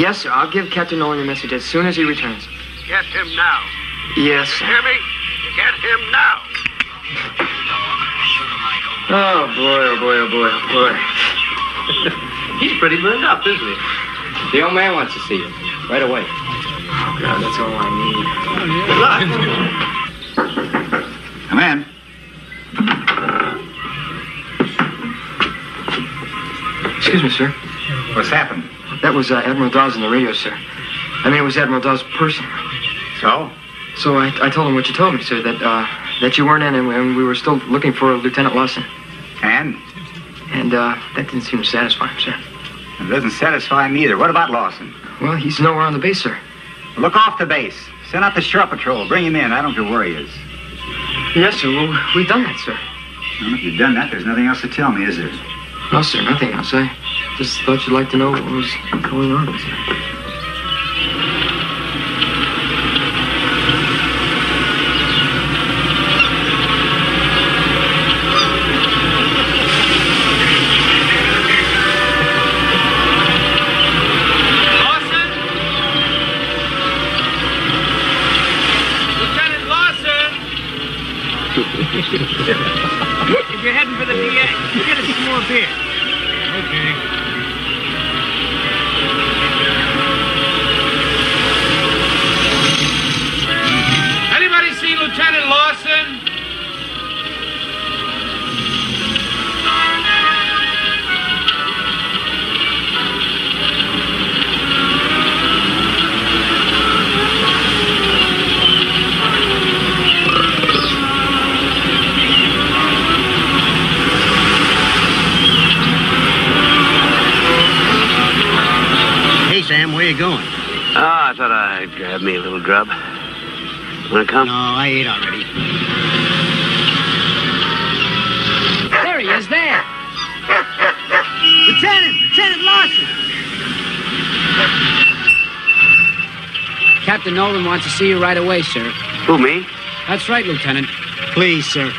Yes, sir. I'll give Captain Nolan a message as soon as he returns. Get him now. Yes, sir. Hear me? Get him now. Oh, boy, oh, boy, oh, boy, oh, boy. He's pretty burned up, isn't he? The old man wants to see you. Right away. Oh, God, that's all I need. Good luck. Come in. Excuse me, sir. What's happened? That was Admiral Dawes on the radio, sir. I mean, it was Admiral Dawes' person. So? So I told him what you told me, sir, that you weren't in and we were still looking for Lieutenant Lawson. And? And that didn't seem to satisfy him, sir. It doesn't satisfy me either. What about Lawson? Well, he's nowhere on the base, sir. Look off the base. Send out the shore patrol. Bring him in. I don't care where he is. Yes, sir. Well, we've done that, sir. Well, if you've done that, there's nothing else to tell me, is there? No, sir, nothing else. I just thought you'd like to know what was going on, sir. If you're heading for the PA, get us some more beer. Okay. Anybody see Lieutenant Lawson? Sam, where you going? Oh, I thought I'd grab me a little grub. Wanna come? No, I ate already. There he is, there. Lieutenant Lawson! Captain Nolan wants to see you right away, sir. Who, me? That's right, Lieutenant. Please, sir,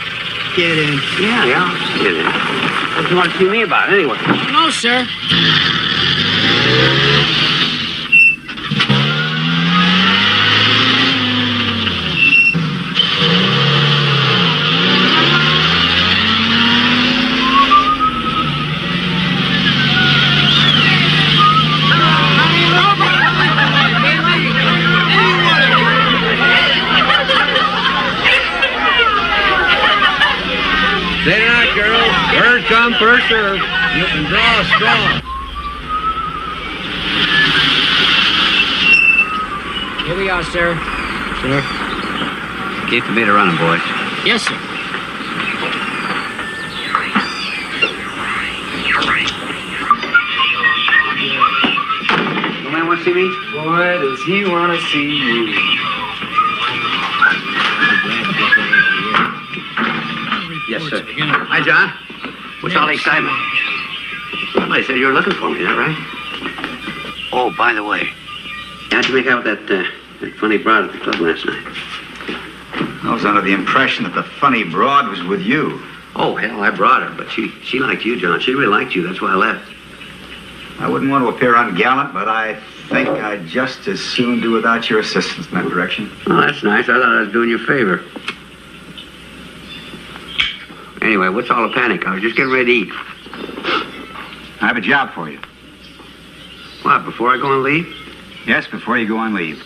get in. Yeah. Get in. What do you want to see me about, anyway? No, sir. Say tonight, girls. First come, first serve. You can draw a straw. Here we are, sir. Sure. Keep the meter running, boys. Yes, sir. No man want to see me? Boy, does he want to see you. Yes, sir. Hi, John. What's all the excitement? Somebody said you were looking for me, is that right? Oh, by the way, how'd you make out with that funny broad at the club last night? I was under the impression that the funny broad was with you. Oh, hell, I brought her, but she liked you, John. She really liked you. That's why I left. I wouldn't want to appear ungallant, but I think I'd just as soon do without your assistance in that direction. Oh, that's nice. I thought I was doing you a favor. Anyway, what's all the panic? I was just getting ready to eat. I have a job for you. What, before I go on leave? Yes, before you go on leave.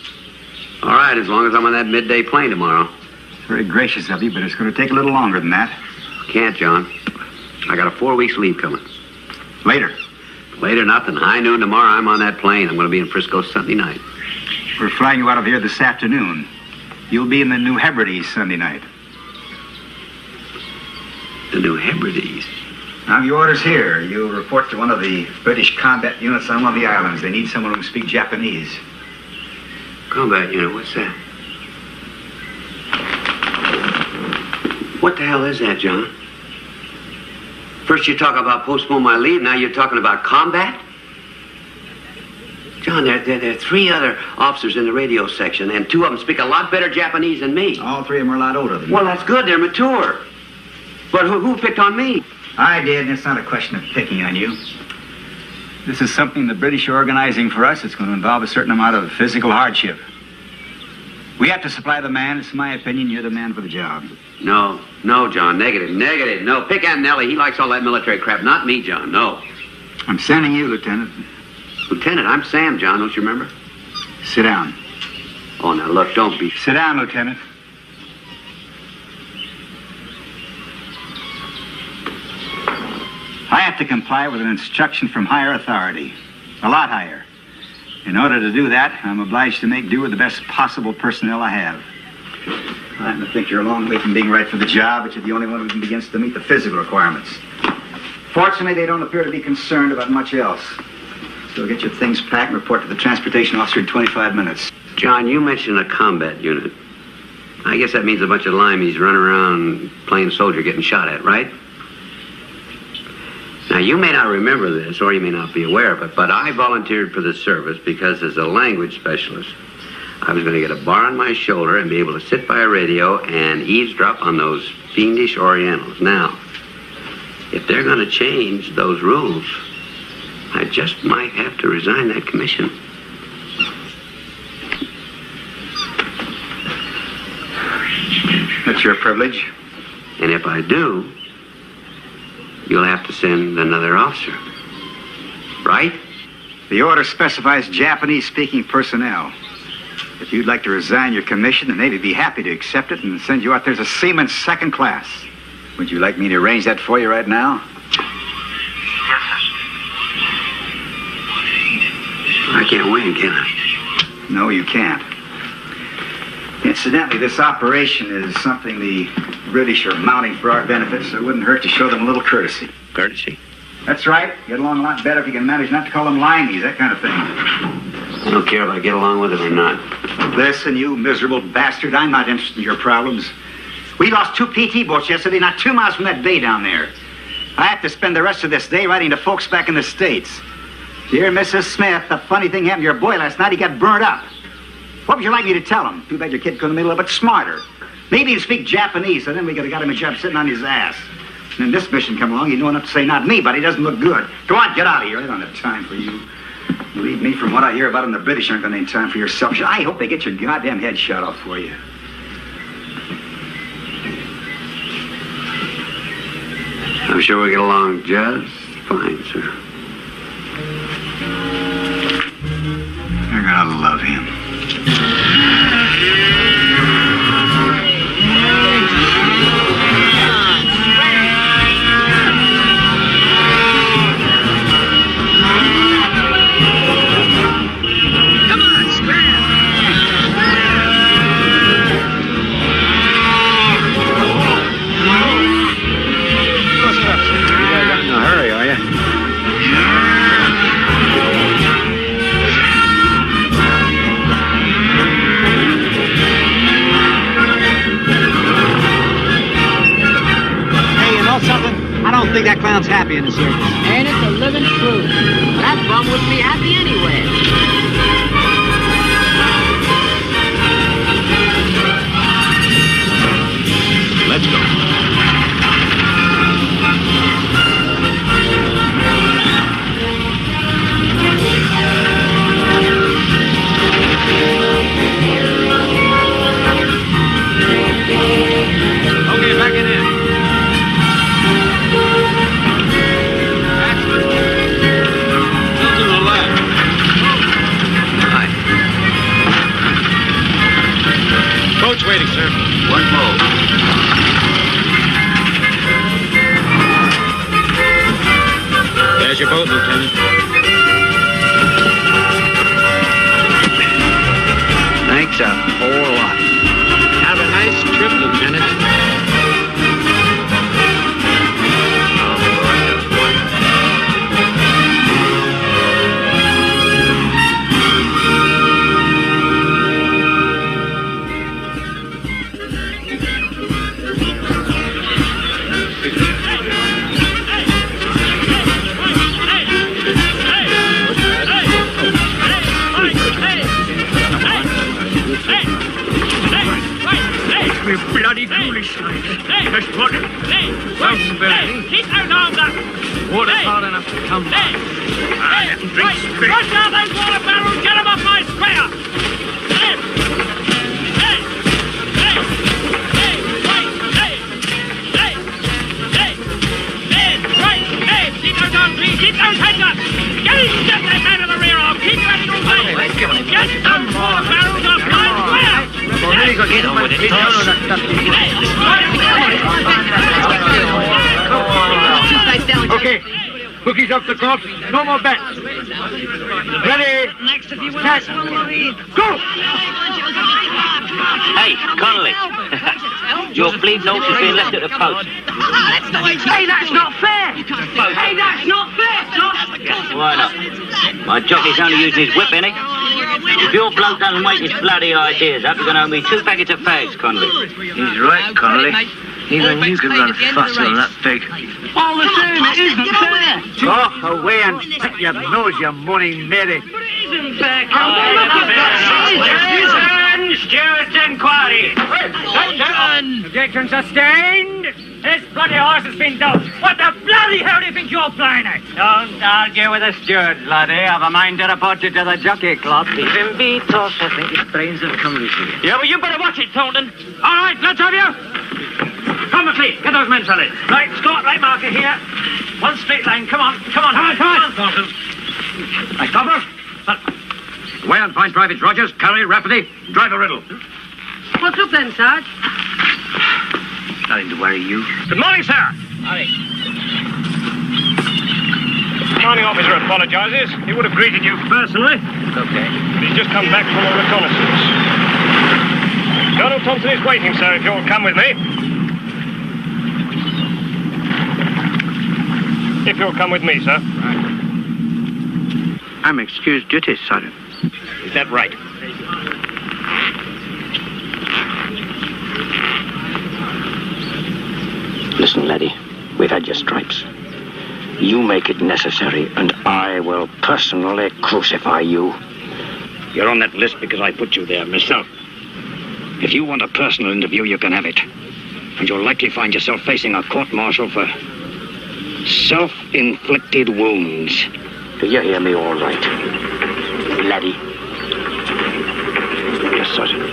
All right, as long as I'm on that midday plane tomorrow. It's very gracious of you, but it's going to take a little longer than that. Can't, John. I got a 4 weeks leave coming. Later. Later, nothing. High noon tomorrow, I'm on that plane. I'm going to be in Frisco Sunday night. We're flying you out of here this afternoon. You'll be in the New Hebrides Sunday night. The New Hebrides? Now, your orders here. You'll report to one of the British combat units on one of the islands. They need someone who can speak Japanese. Combat unit, what's that? What the hell is that, John? First you talk about postpone my leave, now you're talking about combat? John, there are 3 other officers in the radio section, and 2 of them speak a lot better Japanese than me. All 3 of them are a lot older than you. Well, that's good. They're mature. But who picked on me? I did, and it's not a question of picking on you. This is something the British are organizing for us. It's going to involve a certain amount of physical hardship. We have to supply the man. It's my opinion you're the man for the job. No, John, negative. No, pick Aunt Nellie. He likes all that military crap. Not me, John, no. I'm sending you, Lieutenant. Lieutenant, I'm Sam, John, don't you remember? Sit down. Oh, now, look, don't be... Sit down, Lieutenant. I have to comply with an instruction from higher authority. A lot higher. In order to do that, I'm obliged to make do with the best possible personnel I have. I happen to think you're a long way from being right for the job, but you're the only one who begins to meet the physical requirements. Fortunately, they don't appear to be concerned about much else. So get your things packed and report to the transportation officer in 25 minutes. John, you mentioned a combat unit. I guess that means a bunch of limeys running around playing soldier getting shot at, right? Now, you may not remember this, or you may not be aware of it, but I volunteered for the service because as a language specialist, I was going to get a bar on my shoulder and be able to sit by a radio and eavesdrop on those fiendish Orientals. Now, if they're going to change those rules, I just might have to resign that commission. That's your privilege. And if I do, you'll have to send another officer. Right? The order specifies Japanese-speaking personnel. If you'd like to resign your commission, the Navy would be happy to accept it and send you out there as a seaman second class. Would you like me to arrange that for you right now? Yes, sir. I can't win, can I? No, you can't. Incidentally, this operation is something the British are mounting for our benefit, so it wouldn't hurt to show them a little courtesy. Courtesy? That's right. Get along a lot better if you can manage not to call them limeys, that kind of thing. I don't care if I get along with it or not. Listen, you miserable bastard, I'm not interested in your problems. We lost 2 PT boats yesterday, not 2 miles from that bay down there. I have to spend the rest of this day writing to folks back in the States. Dear Mrs. Smith, the funny thing happened to your boy last night. He got burnt up. What would you like me to tell him? Too bad your kid couldn't be a little bit smarter. Maybe he'd speak Japanese, so then we could have got him a job sitting on his ass. And then this mission come along, he'd know enough to say, not me, but he doesn't look good. Go on, get out of here. I don't have time for you. Believe me, from what I hear about him, the British aren't going to have time for your selfish. I hope they get your goddamn head shot off for you. I'm sure we get along just fine, sir. You're gonna love him. I don't think that clown's happy in the circus. Ain't it the living truth? That bum wouldn't be happy anyway. Let's go. Okay, back in there. Boat's waiting, sir. One boat. There's your boat, Lieutenant. Thanks a whole lot. Have a nice trip, Lieutenant. Bloody ghoulish night. That's what it is. Keep those arms up. Water's hard enough to come down. Rush out those water barrels! Get them off my square! Keep those heads up! Get that man in the rear arm! Keep your head all day! Get some more barrels off my square! Okay, cookies off the cops, no more bets. Ready? Set. Go! Hey, Connolly. Your bleed note has been left at the post. Hey, that's not fair! Hey, that's not fair, son! Why not? My jockey's only using his whip, ain't he? If your bloke doesn't wake his bloody ideas up, you're going to owe me 2 packets of fags, Connolly. He's right, Connolly. Even you can run faster than that pig. All the same, it isn't fair! Go away and pick your nose, you moaning Mary. Stewards' inquiry! Objection sustained! This bloody horse has been doped! What the bloody hell do you think you're playing at? Don't argue with the steward, laddie. I've a mind to report you to the jockey club. Leave him be, Toss. I think his brains have come loose again. Yeah, well, you better watch it, Thornton. All right, let's have you. Come, McLean, get those men solid. Right, start right marker here. One straight line, come on, Thornton. Right, Cobblers. Away and find Private Rogers, Curry, Rafferty, drive a riddle. What's up then, Sarge? Nothing to worry you. Good morning, sir. Howdy. Commanding officer apologizes. He would have greeted you personally. Okay. But he's just come back from a reconnaissance. Colonel Thompson is waiting, sir, if you'll come with me. If you'll come with me, sir. Right. I'm excused duty, Sergeant. Is that right? Listen, laddie, we've had your stripes. You make it necessary, and I will personally crucify you. You're on that list because I put you there myself. If you want a personal interview, you can have it. And you'll likely find yourself facing a court-martial for self-inflicted wounds. Do you hear me all right, laddie? Yes, Sergeant.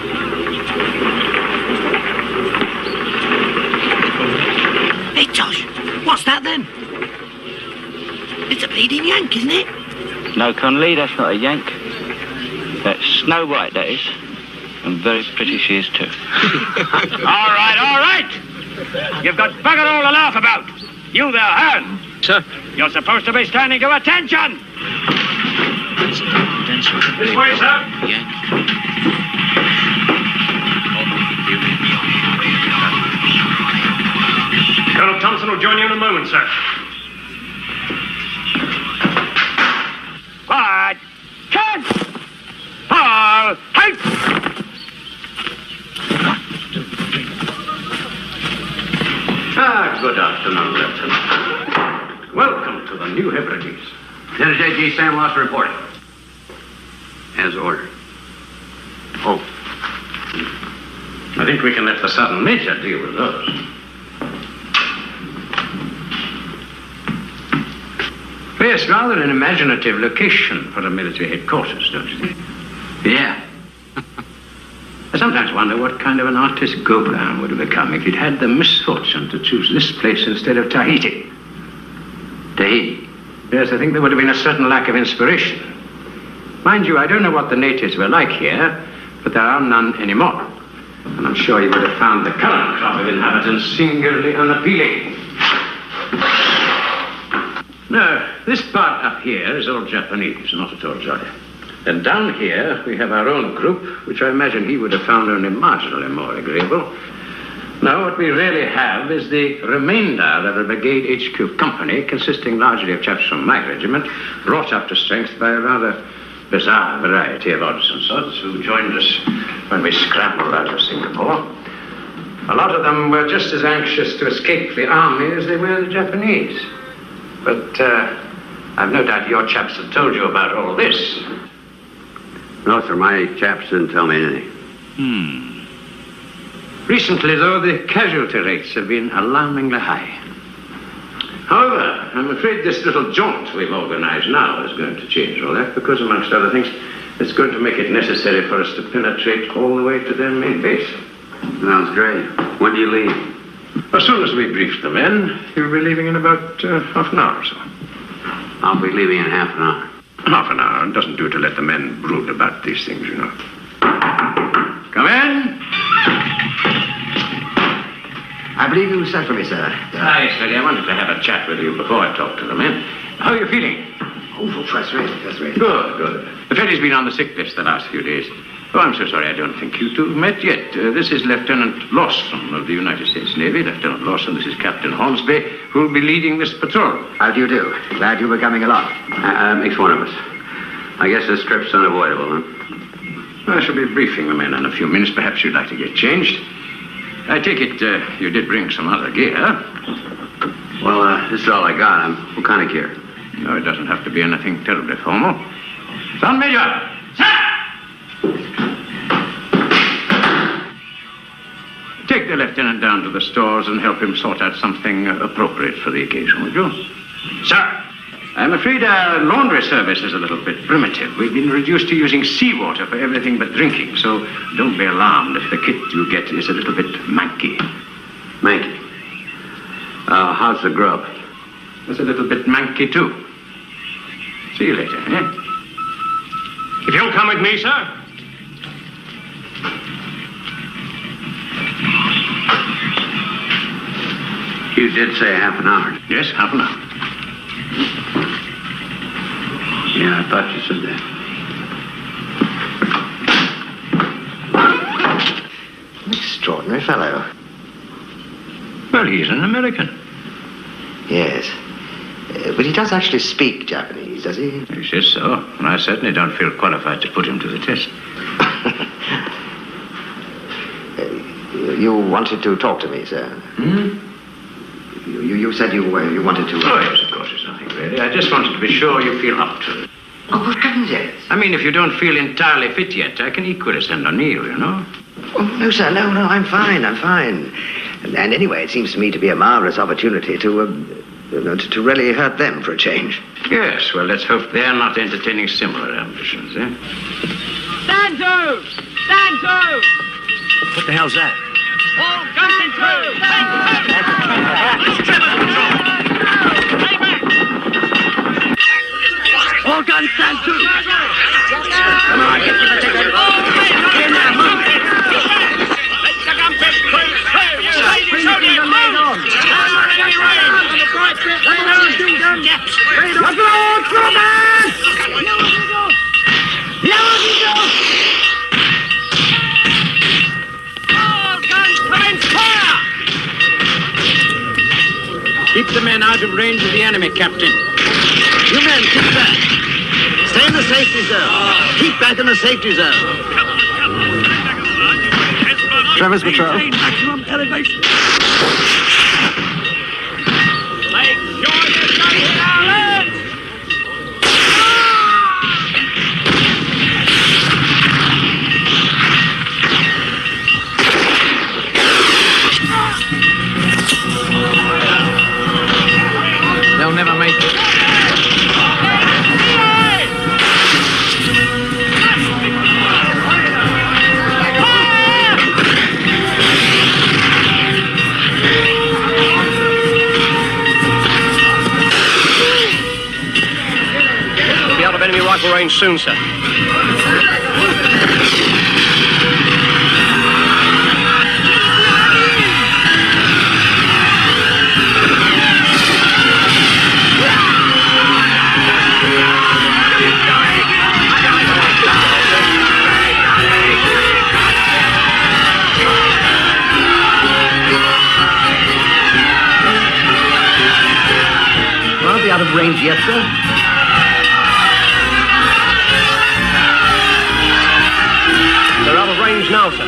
Hey, Josh, what's that then? It's a bleeding yank, isn't it? No, Connolly, that's not a yank. That's Snow White, that is. And very pretty she is, too. All right. You've got bugger all to laugh about. You there, Hearn. Sir? You're supposed to be standing to attention. This way, sir. Colonel Thompson will join you in a moment, sir. Quiet. Cut. Paul. Height. Good afternoon, Lieutenant. Welcome to the New Hebrides. Lieutenant J.G. Sam Lawson reporting. As ordered. Oh. I think we can let the Sergeant Major deal with those. Yes, rather an imaginative location for a military headquarters, don't you think? Yeah. I sometimes wonder what kind of an artist Gauguin would have become if he'd had the misfortune to choose this place instead of Tahiti. Tahiti? Yes, I think there would have been a certain lack of inspiration. Mind you, I don't know what the natives were like here, but there are none anymore. And I'm sure you would have found the current crop of inhabitants singularly unappealing. No, this part up here is all Japanese, not at all jolly. And down here, we have our own group, which I imagine he would have found only marginally more agreeable. Now, what we really have is the remainder of a brigade HQ company, consisting largely of chaps from my regiment, brought up to strength by a rather bizarre variety of odds and sods who joined us when we scrambled out of Singapore. A lot of them were just as anxious to escape the army as they were the Japanese. But I've no doubt your chaps have told you about all this. No, sir, my chaps didn't tell me anything. Recently, though, the casualty rates have been alarmingly high. However, I'm afraid this little jaunt we've organized now is going to change all that, because, amongst other things, it's going to make it necessary for us to penetrate all the way to their main base. Sounds great. When do you leave? As soon as we brief the men, you'll be leaving in about half an hour or so. I'll be leaving in half an hour. Half an hour. It doesn't do to let the men brood about these things, you know. Come in. I believe you sent for me, sir. Yes, Eddie. I wanted to have a chat with you before I talk to the men. How are you feeling? Oh, frustrated. Good. Freddie's been on the sick list the last few days. Oh, I'm so sorry. I don't think you two have met yet. This is Lieutenant Lawson of the United States Navy. Lieutenant Lawson, this is Captain Hornsby, who will be leading this patrol. How do you do? Glad you were coming along. Makes one of us. I guess this trip's unavoidable, huh? I shall be briefing the men in a few minutes. Perhaps you'd like to get changed. I take it you did bring some other gear. Well, this is all I got. What kind of gear? No, it doesn't have to be anything terribly formal. Sergeant Major! Sir! Take the lieutenant down to the stores and help him sort out something appropriate for the occasion, would you? Sir! I'm afraid our laundry service is a little bit primitive. We've been reduced to using seawater for everything but drinking, so don't be alarmed if the kit you get is a little bit manky. Manky? How's the grub? It's a little bit manky, too. See you later, eh? If you'll come with me, sir. You did say half an hour. Yes, half an hour. Yeah, I thought you said that. An extraordinary fellow. Well, he's an American. Yes. But he does actually speak Japanese, does he? He says so. And I certainly don't feel qualified to put him to the test. You wanted to talk to me, sir? Hmm? You said you wanted to... Oh, yes, of course, it's nothing really. I just wanted to be sure you feel up to it. Oh, good heavens, yes. I mean, if you don't feel entirely fit yet, I can equally send O'Neill, you know. Oh, no, sir, no, I'm fine. And anyway, it seems to me to be a marvelous opportunity to really hurt them for a change. Yes, well, let's hope they're not entertaining similar ambitions, eh? Stand to! Stand to! What the hell's that? All guns in through! All guns stand to! Come on, get to the ticket! Here now, move! Let the gun pit cruise through! Bring the main on! Keep the men out of range of the enemy, Captain. You men, keep back! Stay in the safety zone! Keep back in the safety zone! Trevor's patrol. Maximum elevation! Make sure you don't hit our legs! They'll never make it. We'll be out of enemy rifle range soon, sir. Won't be out of range yet, sir. They're out of range now, sir.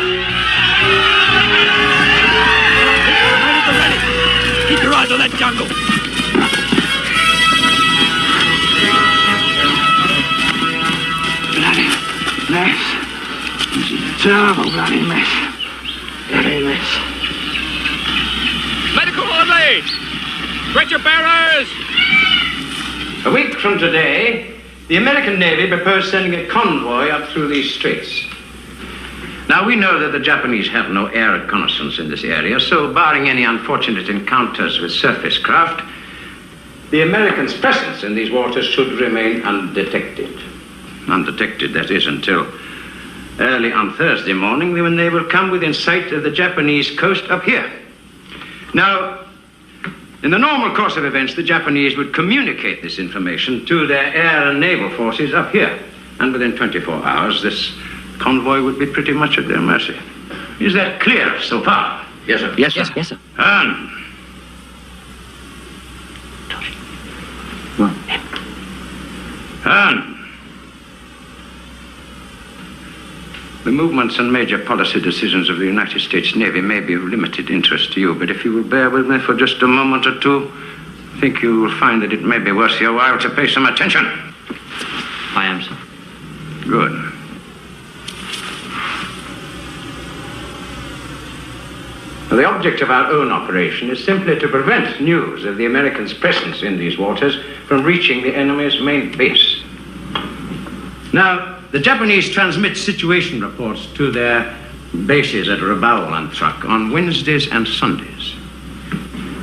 Keep your eyes on that jungle! Bloody mess. This is a terrible bloody mess. Bloody mess. Medical orderly! Stretcher bearers! A week from today, the American Navy proposed sending a convoy up through these straits. Now, we know that the Japanese have no air reconnaissance in this area, so barring any unfortunate encounters with surface craft, the Americans' presence in these waters should remain undetected. Undetected, that is, until early on Thursday morning, when they will come within sight of the Japanese coast up here. Now, in the normal course of events, the Japanese would communicate this information to their air and naval forces up here. And within 24 hours, this convoy would be pretty much at their mercy. Is that clear so far? Yes, sir. Yes, sir. Yes, sir. And the movements and major policy decisions of the United States Navy may be of limited interest to you, but if you will bear with me for just a moment or two, I think you will find that it may be worth your while to pay some attention. I am, sir. Good. The object of our own operation is simply to prevent news of the Americans' presence in these waters from reaching the enemy's main base. Now, the Japanese transmit situation reports to their bases at Rabaul and Truck on Wednesdays and Sundays.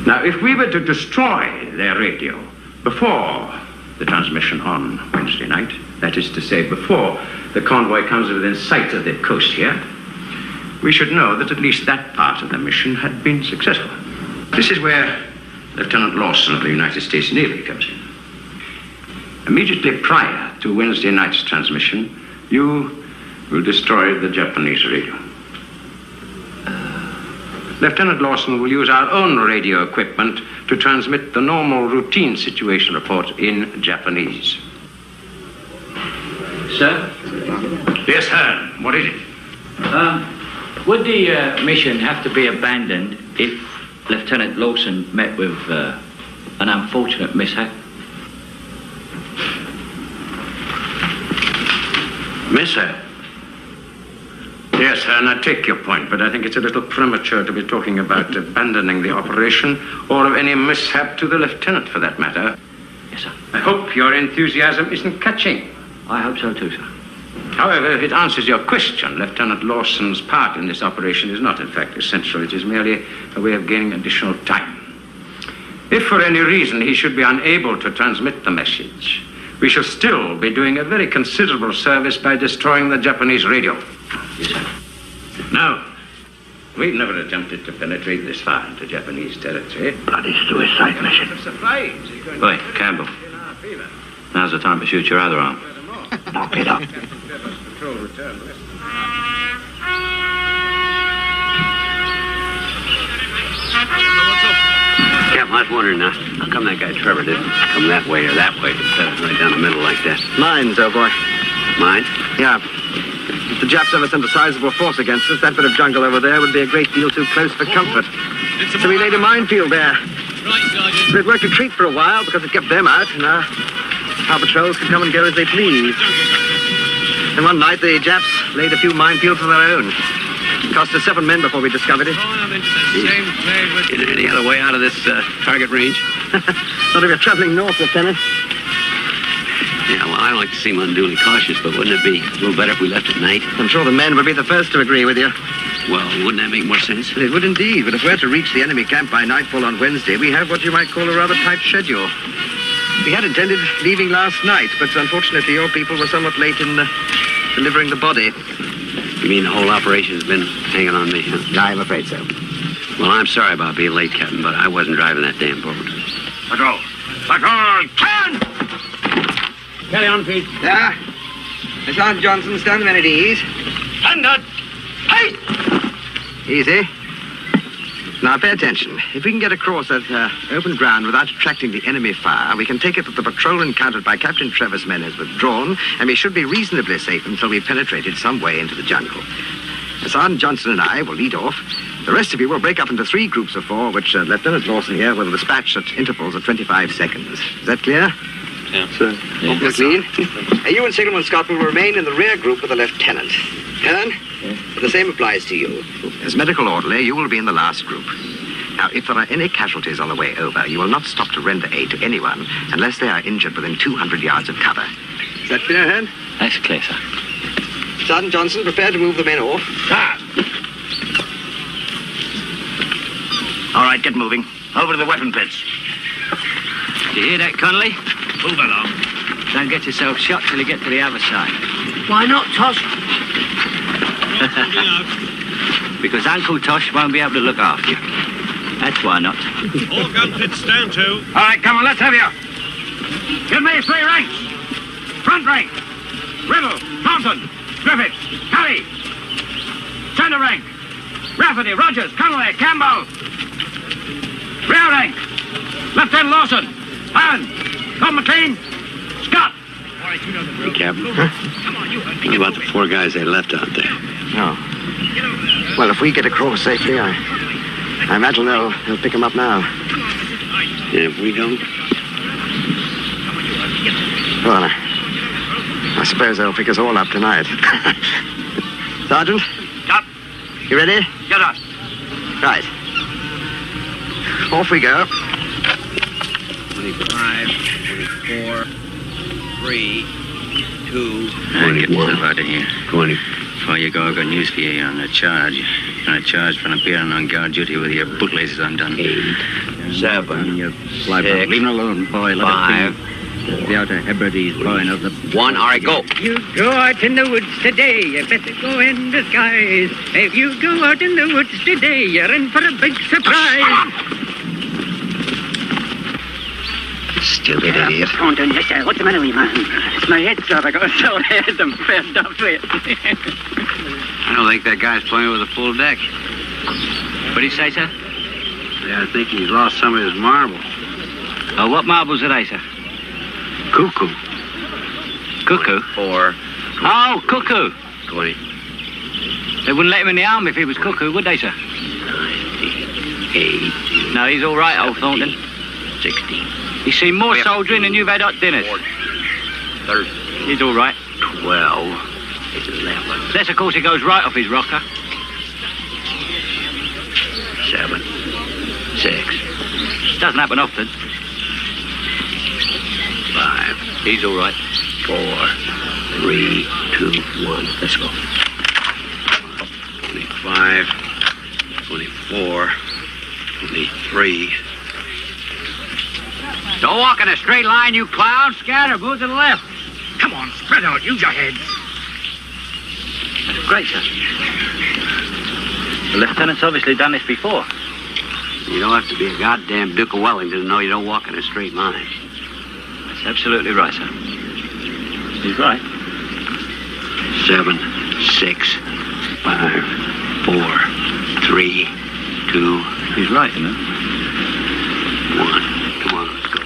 Now, if we were to destroy their radio before the transmission on Wednesday night, that is to say, before the convoy comes within sight of the coast here, we should know that at least that part of the mission had been successful. This is where Lieutenant Lawson of the United States Navy comes in. Immediately prior to Wednesday night's transmission, you will destroy the Japanese radio. Lieutenant Lawson will use our own radio equipment to transmit the normal routine situation report in Japanese. Sir? Yes, sir. What is it? Would the mission have to be abandoned if Lieutenant Lawson met with an unfortunate mishap? Mishap? Yes, sir, and I take your point, but I think it's a little premature to be talking about abandoning the operation or of any mishap to the lieutenant, for that matter. Yes, sir. I hope your enthusiasm isn't catching. I hope so too, sir. However, if it answers your question, Lieutenant Lawson's part in this operation is not, in fact, essential. It is merely a way of gaining additional time. If for any reason he should be unable to transmit the message, we shall still be doing a very considerable service by destroying the Japanese radio. Yes, sir. Now, we've never attempted to penetrate this far into Japanese territory. Bloody suicide mission. Oi, Campbell. Now's the time to shoot your other arm. Knock it up. Captain, I was wondering now, how come that guy Trevor didn't come that way or that way instead of right down the middle like that? Mines, old boy. Mine? Yeah. If the Japs ever sent a sizable force against us, that bit of jungle over there would be a great deal too close for comfort. So we laid a minefield there. But it worked a treat for a while because it kept them out, and our patrols could come and go as they pleased. And one night the Japs laid a few minefields of their own. It cost us 7 men before we discovered it. Is there any other way out of this target range? Not if you're traveling north, Lieutenant. Yeah, well, I don't like to seem unduly cautious, but wouldn't it be a little better if we left at night? I'm sure the men would be the first to agree with you. Well, wouldn't that make more sense? It would indeed, but if we're to reach the enemy camp by nightfall on Wednesday, we have what you might call a rather tight schedule. We had intended leaving last night, but unfortunately your people were somewhat late in delivering the body. You mean the whole operation's been hanging on me, huh? I'm afraid so. Well, I'm sorry about being late, Captain, but I wasn't driving that damn boat. Patrol! Patrol! Turn! Carry on, please. Yeah. Sergeant Johnson, stand a minute, ease. Stand up! Hey! Easy. Now, pay attention. If we can get across that open ground without attracting the enemy fire, we can take it that the patrol encountered by Captain Trevor's men has withdrawn, and we should be reasonably safe until we've penetrated some way into the jungle. Sergeant Johnson and I will lead off. The rest of you will break up into 3 groups of 4, which Lieutenant Lawson here will dispatch at intervals of 25 seconds. Is that clear? Yeah, sir. Yes, clean. You and Signalman Scott will remain in the rear group with the lieutenant. Helen, the same applies to you. As medical orderly, you will be in the last group. Now, if there are any casualties on the way over, you will not stop to render aid to anyone unless they are injured within 200 yards of cover. Is that clear, Hearn? That's clear, sir. Sergeant Johnson, prepare to move the men off. All right, get moving. Over to the weapon pits. Do you hear that, Connolly? Move along. Don't get yourself shot till you get to the other side. Why not, Tosh? Because Uncle Tosh won't be able to look after you. That's why not. All gun pits stand to. All right, come on, let's have you. Give me 3 ranks. Front rank. Riddle, Thompson, Griffiths, Kelly. Center rank. Rafferty, Rogers, Connolly, Campbell. Rear rank. Lieutenant Lawson, Hearn, Tom McLean, Scott. Hey, Captain. What about the 4 guys they left out there? No. Well, if we get across safely, I imagine they'll pick them up now. And if we don't? Well, I suppose they'll pick us all up tonight. Sergeant? Up. You ready? Get up. Right. Off we go. 25, 24, 3, 2, Get yourself out of here. 20. Before you go, I've got news for you on a charge. You're on a charge for appearing on guard duty with your bootlaces undone. 8, 7, You 6, leave him alone, boy. Let 5, the outer Hebrides boy of the 1. All right, go. You go out in the woods today, you better go in disguise. If you go out in the woods today, you're in for a big surprise. Stupid idiot. What's the matter with you, man? It's my head, sir. I got so head I'm fed up with. I don't think that guy's playing with a full deck. What do you say, sir? Yeah, I think he's lost some of his marbles. Oh, what marbles are they, sir? Cuckoo. Cuckoo? 4, Oh, Cuckoo. 20, They wouldn't let him in the army if he was Cuckoo, would they, sir? 8, No, he's all right, old Thornton. 16, He's seen more soldiering than you've had hot dinners. 13, He's all right. 12, 11, Unless, of course, he goes right off his rocker. 7, 6, Doesn't happen often. 5, He's all right. 4, 3, 2, 1. Let's go. 25, 24, 23. Don't walk in a straight line, you clown. Scatter, move to the left. Come on, spread out. Use your heads. That's great, sir. The lieutenant's obviously done this before. You don't have to be a goddamn Duke of Wellington to know you don't walk in a straight line. That's absolutely right, sir. He's right. 7, 6, 5, 4, 3, 2, He's right, you know. 1. Come on, let's go.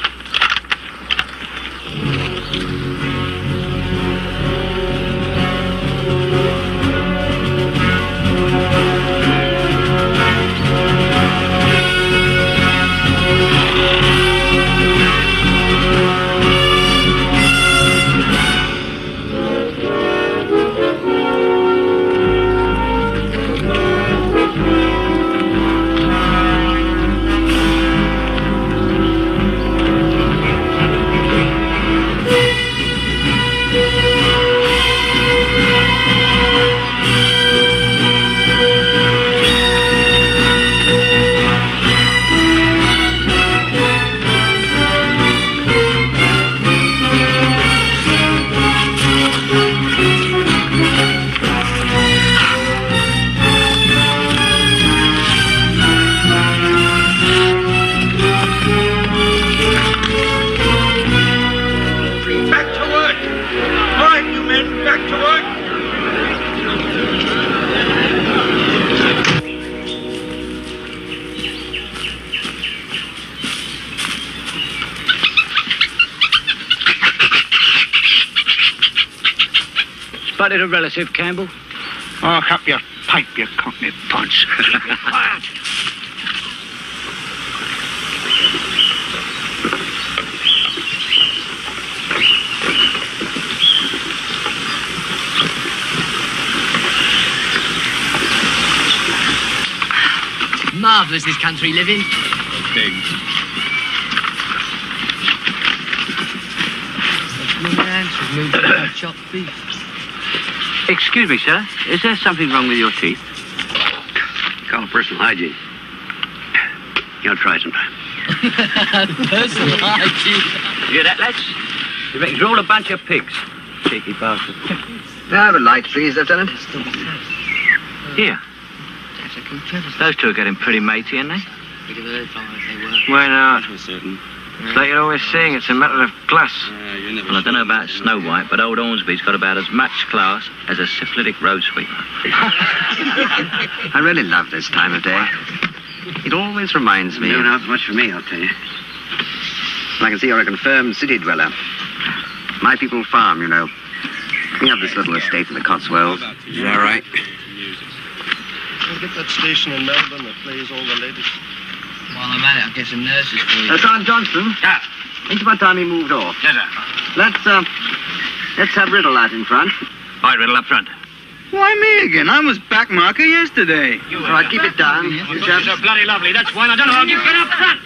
Spotted a relative, Campbell. Oh, help your pipe, you cockney punch. Quiet. marvellous, this country living. Pigs. Chopped beef. Excuse me, sir. Is there something wrong with your teeth? Call it personal hygiene. You'll try sometime. Personal hygiene. You hear that, lads? You reckon you're all a bunch of pigs. Cheeky bastard. May I have a light, please, Lieutenant? Here. Those two are getting pretty matey, aren't they? Why not? It's like you're always saying, it's a matter of class. Well, I don't know about Snow White, but old Hornsby's got about as much class as a syphilitic road sweeper. I really love this time of day. It always reminds me... No, not so much for me, I'll tell you. I can see you're a confirmed city dweller. My people farm, you know. We have this little estate in the Cotswolds. Is that right? We'll get that station in Melbourne that plays all the latest. While I'm at it, I'll get some nurses for you. Sergeant Johnston? Yeah. Think about time he moved off. Yes, sir. Let's have Riddle out in front. Right, Riddle up front. Why me again? I was back marker yesterday. All right, keep it down. You chaps. You're bloody lovely. That's why I don't know how you get up front.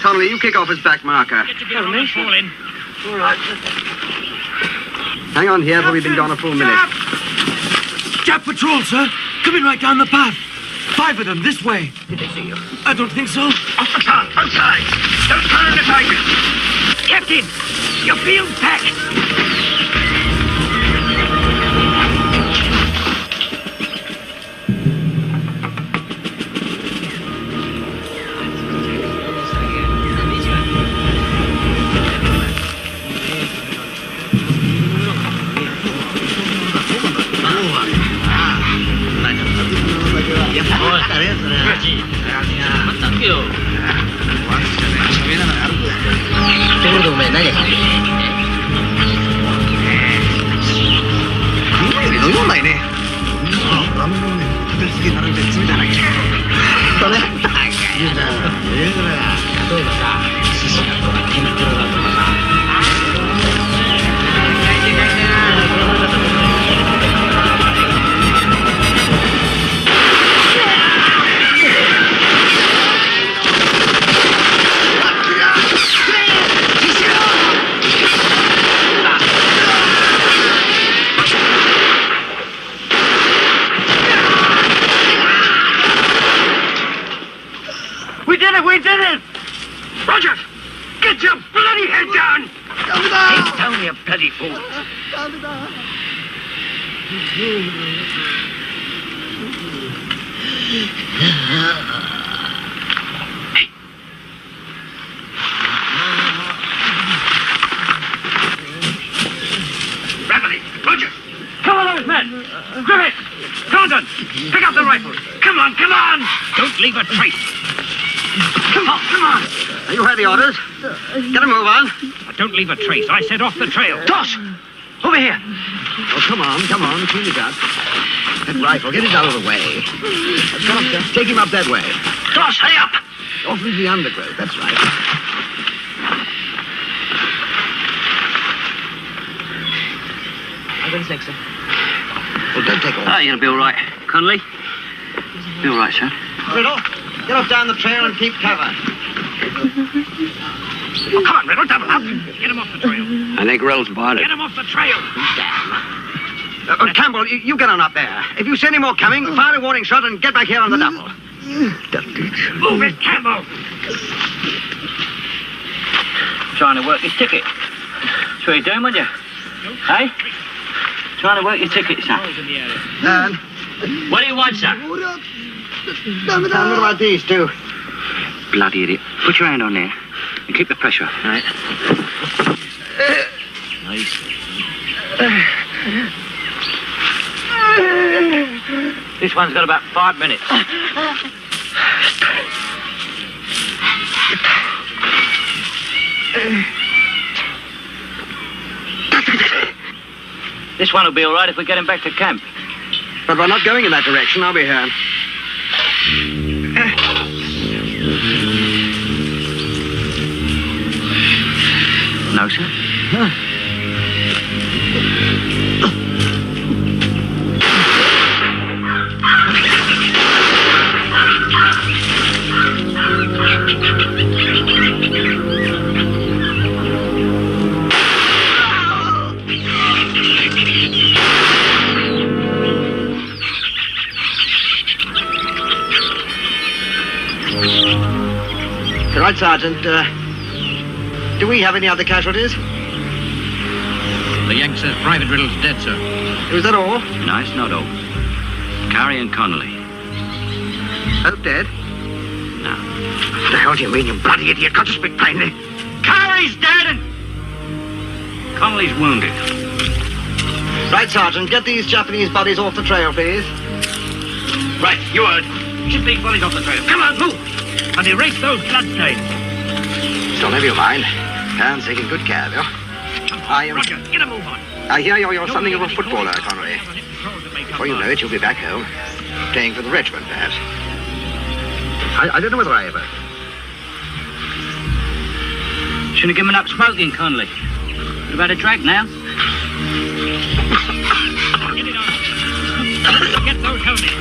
Connolly, you kick off his back marker. Get together and fall in. All right. Hang on here till we've been gone a full minute. Jap patrol, sir. Coming right down the path. 5 of them, this way. Did they see you? I don't think so. Off the car, outside. Don't turn the tigers. Captain, your field's packed. We did it! Roger! Get your bloody head down! Get down, you bloody fool! Hey! Rapidly! Roger! Come on, those men! Griffith! Condon! Pick up the rifles! Come on, come on! Don't leave a trace! Come on, come on! You heard the orders. Get a move on. Don't leave a trace. I said off the trail. Toss! Over here! Oh, come on, clean it up. That rifle, get it out of the way. Come up, sir. Take him up that way. Toss, hurry up! Off into the undergrowth, that's right. I've got a sec, sir. Well, don't take all. Ah, you'll be all right. Connolly? Be all right, sir. Riddle, get off down the trail and keep cover. Oh, come on, Riddle, double up. Get him off the trail. I think Rill's bought it. Get him off the trail. Campbell, you get on up there. If you see any more coming, fire a warning shot and get back here on the double. Move it, Campbell. Trying to work his ticket. That's what you're doing, would you? Hey? Trying to work your ticket, son. What do you want, sir? What about these two? Bloody idiot. Put your hand on there and keep the pressure, all right? Nice. This one's got about 5 minutes. This one will be all right if we get him back to camp. But we're not going in that direction, are we, here? No, sir. Right, Sergeant. Do we have any other casualties? The Yank says Private Riddle's dead, sir. Is that all? No, it's not all. Carey and Connolly. Both dead? No. What the hell do you mean, you bloody idiot? Can't you speak plainly? Carey's dead and Connolly's wounded. Right, Sergeant. Get these Japanese bodies off the trail, please. Right, you heard. Ship these bodies off the trail. Come on, move! And erase those bloodstains. Still never you mind. Anne's taking good care of you. Roger, get a move on. I hear you're something of a footballer, Connolly. Before you know it, you'll be back home. Playing for the regiment, perhaps. I don't know whether I ever... Should have given up smoking, Connolly. What about a track now? Get it on. Get those helmets.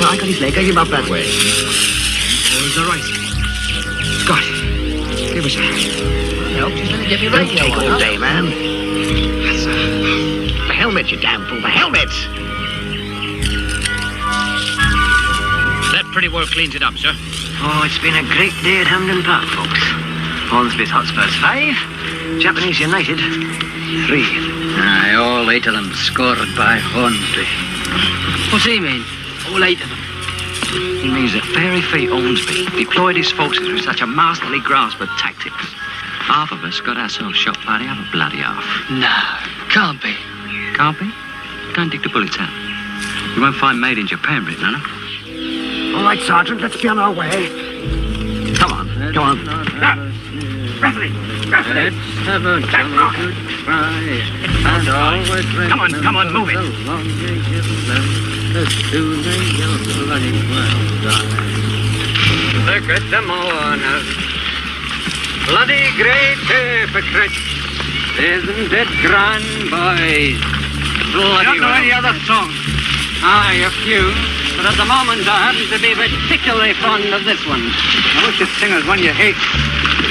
I got his leg. I give him up that way. Where's the right? Scott, give us a hand. No, just let me get me radio Don't take on. all day, man. That's the helmet, you damn fool. The helmet! That pretty well cleans it up, sir. Oh, it's been a great day at Hampden Park, folks. Hornsby's Hotspurs 5, Japanese United 3. Aye, all 8 of them scored by Hornsby. What's he mean? All 8 of them. He means that Fairy Feet Hornsby deployed his forces with such a masterly grasp of tactics. Half of us got ourselves shot by the other bloody half. No, can't be. Can't be? Don't dig the bullets out. You won't find made in Japan written on them. All right, Sergeant, let's be on our way. Come on, come on. Let's have a jolly good cry and always come on, move it. Look at them all now. Bloody great hypocrite. Isn't it grand, boys? Bloody don't know any other song? Aye, a few. But at the moment I happen to be particularly fond of this one. I wish you'd sing us one you hate.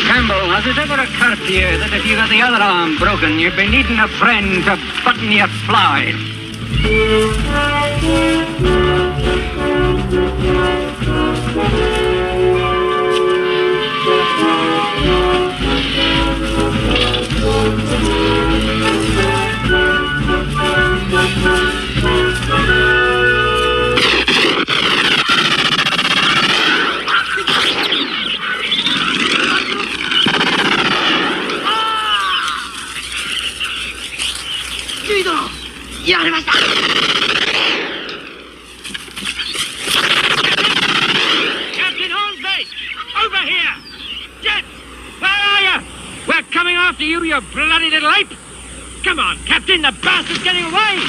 Campbell, has it ever occurred to you that if you got the other arm broken, you'd be needing a friend to button your fly? Captain Hornsby! Over here! Jet! Where are you? We're coming after you, you bloody little ape! Come on, Captain, the bastard's getting away!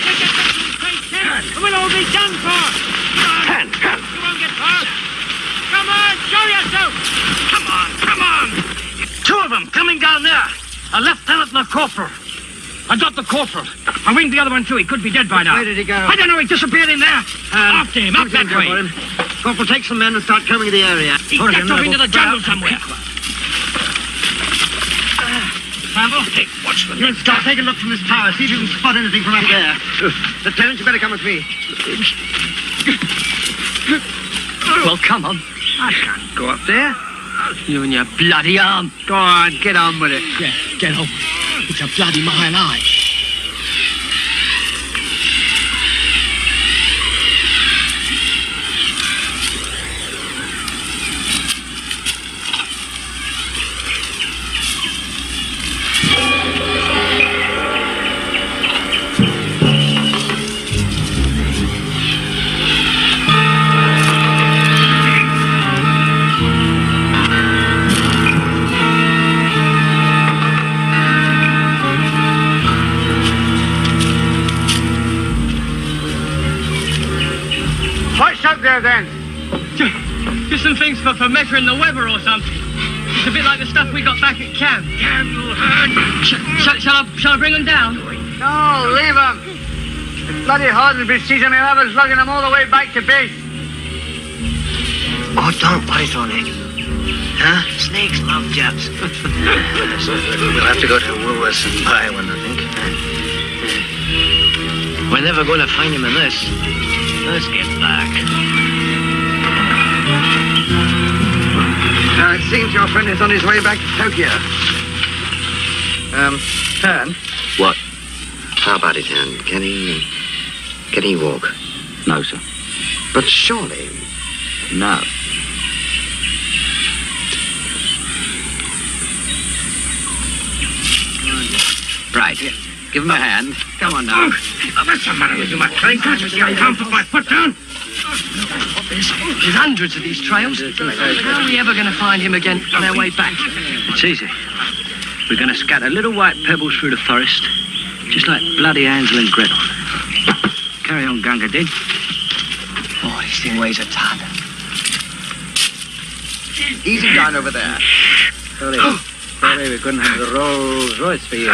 Let's get back to the space tent, and we'll all be done for! Come on! You won't get far! Come on, show yourself! Come on! 2 of them coming down there. A lieutenant and a corporal. I got the corporal. I winged the other one too. He could be dead by now. Where did he go? I don't know. He disappeared in there. After him, up that way! Corporal, take some men and start combing the area. He ducked off into the jungle somewhere! Campbell, hey, watch them. You and Scott, take a look from this tower. See if you can spot anything from up there. Lieutenant, you better come with me. Well, come on. I can't go up there. You and your bloody arm. Go on, get on with it. Yeah, get on. It's a bloody mile high. There then. Just some things for measuring the weather or something. It's a bit like the stuff we got back at camp. Damn you, heard! Shall I bring them down? No, leave them. The bloody Hornsby sees them, I was lugging them all the way back to base. Oh, don't put it on it. Huh? Snakes love Japs. We'll have to go to Woolworths and buy one, I think. We're never going to find him in this. Let's get back. It seems your friend is on his way back to Tokyo. Hearn? What? How about it, Hearn? Can he walk? No, sir. But surely... No. Right. Give him a hand. Come on now. What's the matter with you, McLean? Can't you see I can't put my foot down? There's hundreds of these trails. How are we ever going to find him again on our way back? It's easy. We're going to scatter little white pebbles through the forest, just like bloody Hansel and Gretel. Carry on, Gunga Din. Oh, this thing weighs a ton. Easy down over there. Sorry we couldn't have the Rolls Royce for you.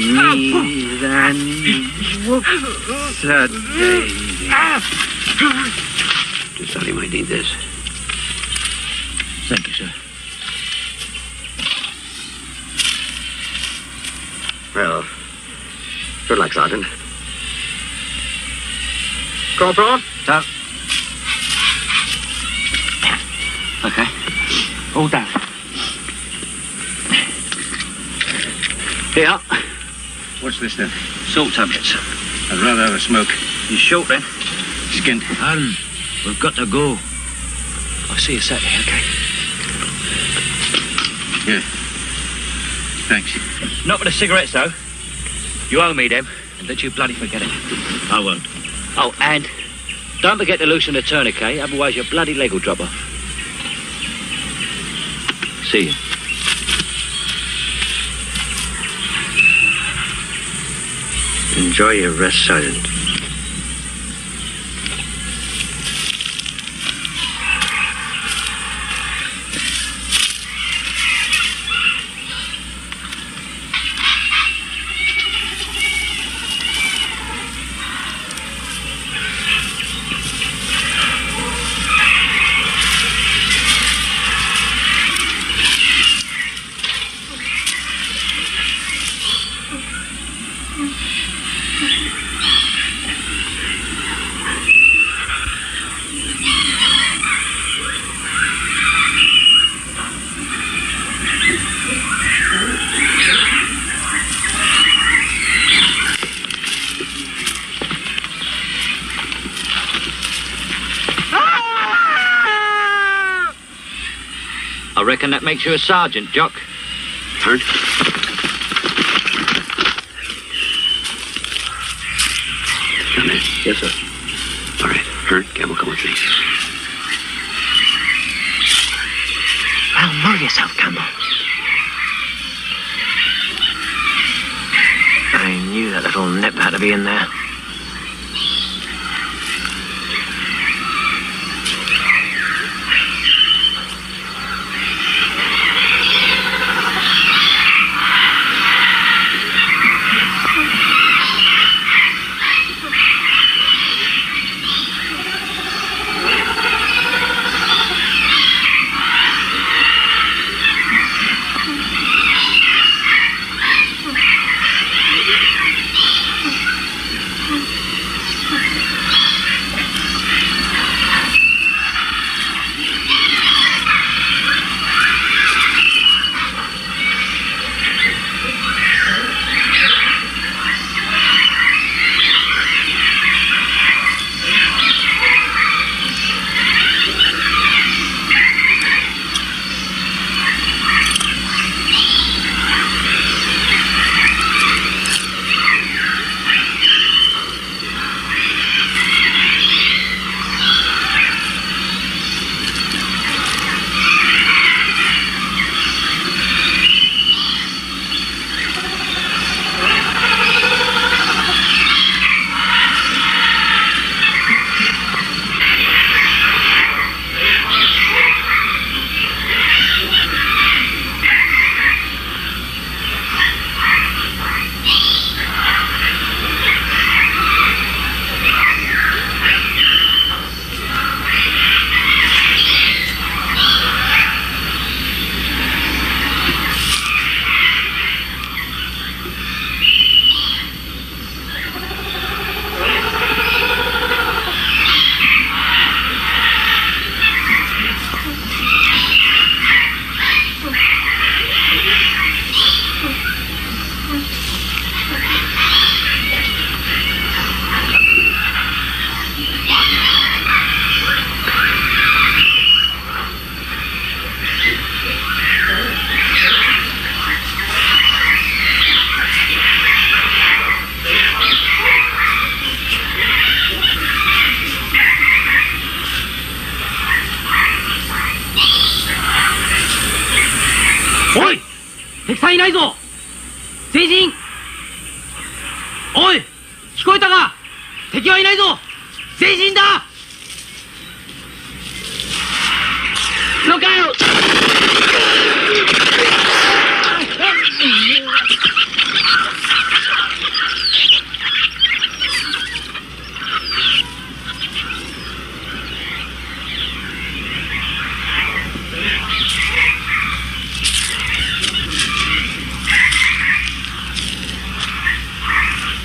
Knees and whoops a daisy. Just thought he might need this. Thank you, sir. Well, good luck, Sergeant. Corporal? Sir. Okay. All down. Here. What's this then? Salt tablets. I'd rather have a smoke. You short then? Skinned. We've got to go. I'll see you Saturday, okay? Yeah. Thanks. Not with the cigarettes, though. You owe me them, and don't you bloody forget it. I won't. Oh, and don't forget to loosen the tourniquet, otherwise your bloody leg will drop off. See you. Enjoy your rest, Sergeant. I reckon that makes you a sergeant, Jock. Heard? Come in. Yes, sir. All right. Heard? Campbell, come with me. Well, move yourself, Campbell. I knew that little nip had to be in there. ないぞ。前進。おい、聞こえたか？敵はいないぞ。前進だ。Look out!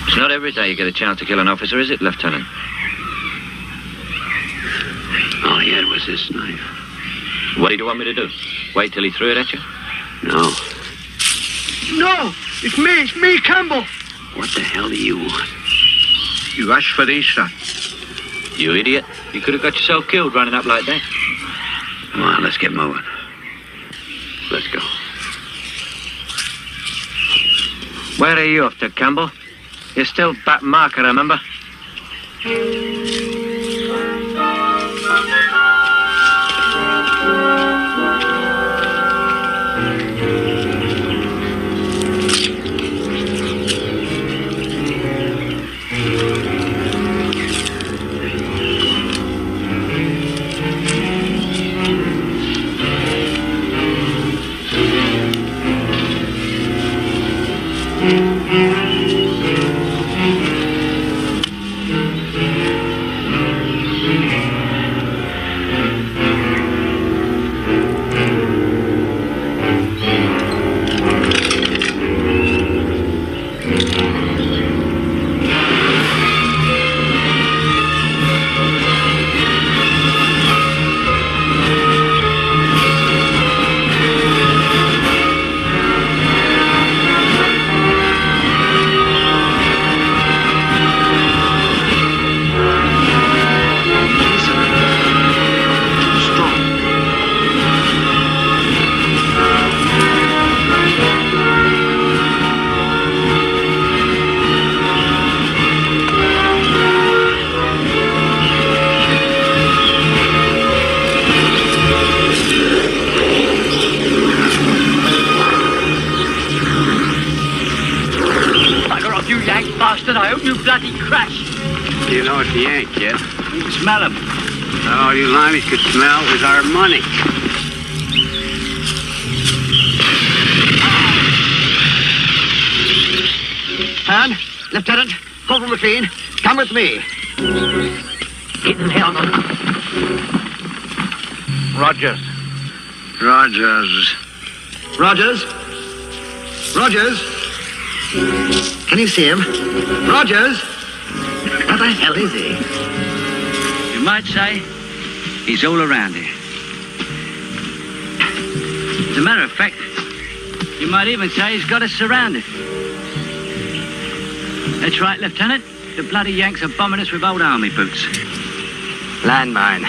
It's not every day you get a chance to kill an officer, is it, Lieutenant? All he had was this knife. What did you want me to do? Wait till he threw it at you? No. No! It's me, Campbell! What the hell do you want? You asked for these, sir. You idiot. You could have got yourself killed running up like that. Come on, let's get moving. Let's go. Where are you off to, Campbell? You're still back marker, remember? I hope you bloody crash. You know it's the Yank, kid. You can smell him. All you limeys could smell is our money. Han, Lieutenant, Corporal McLean, come with me. Get in hell, man. Rogers. Rogers? Can you see him? Rogers? Where the hell is he? You might say he's all around here. As a matter of fact, you might even say he's got us surrounded. That's right, Lieutenant. The bloody Yanks are bombing us with old army boots. Landmine.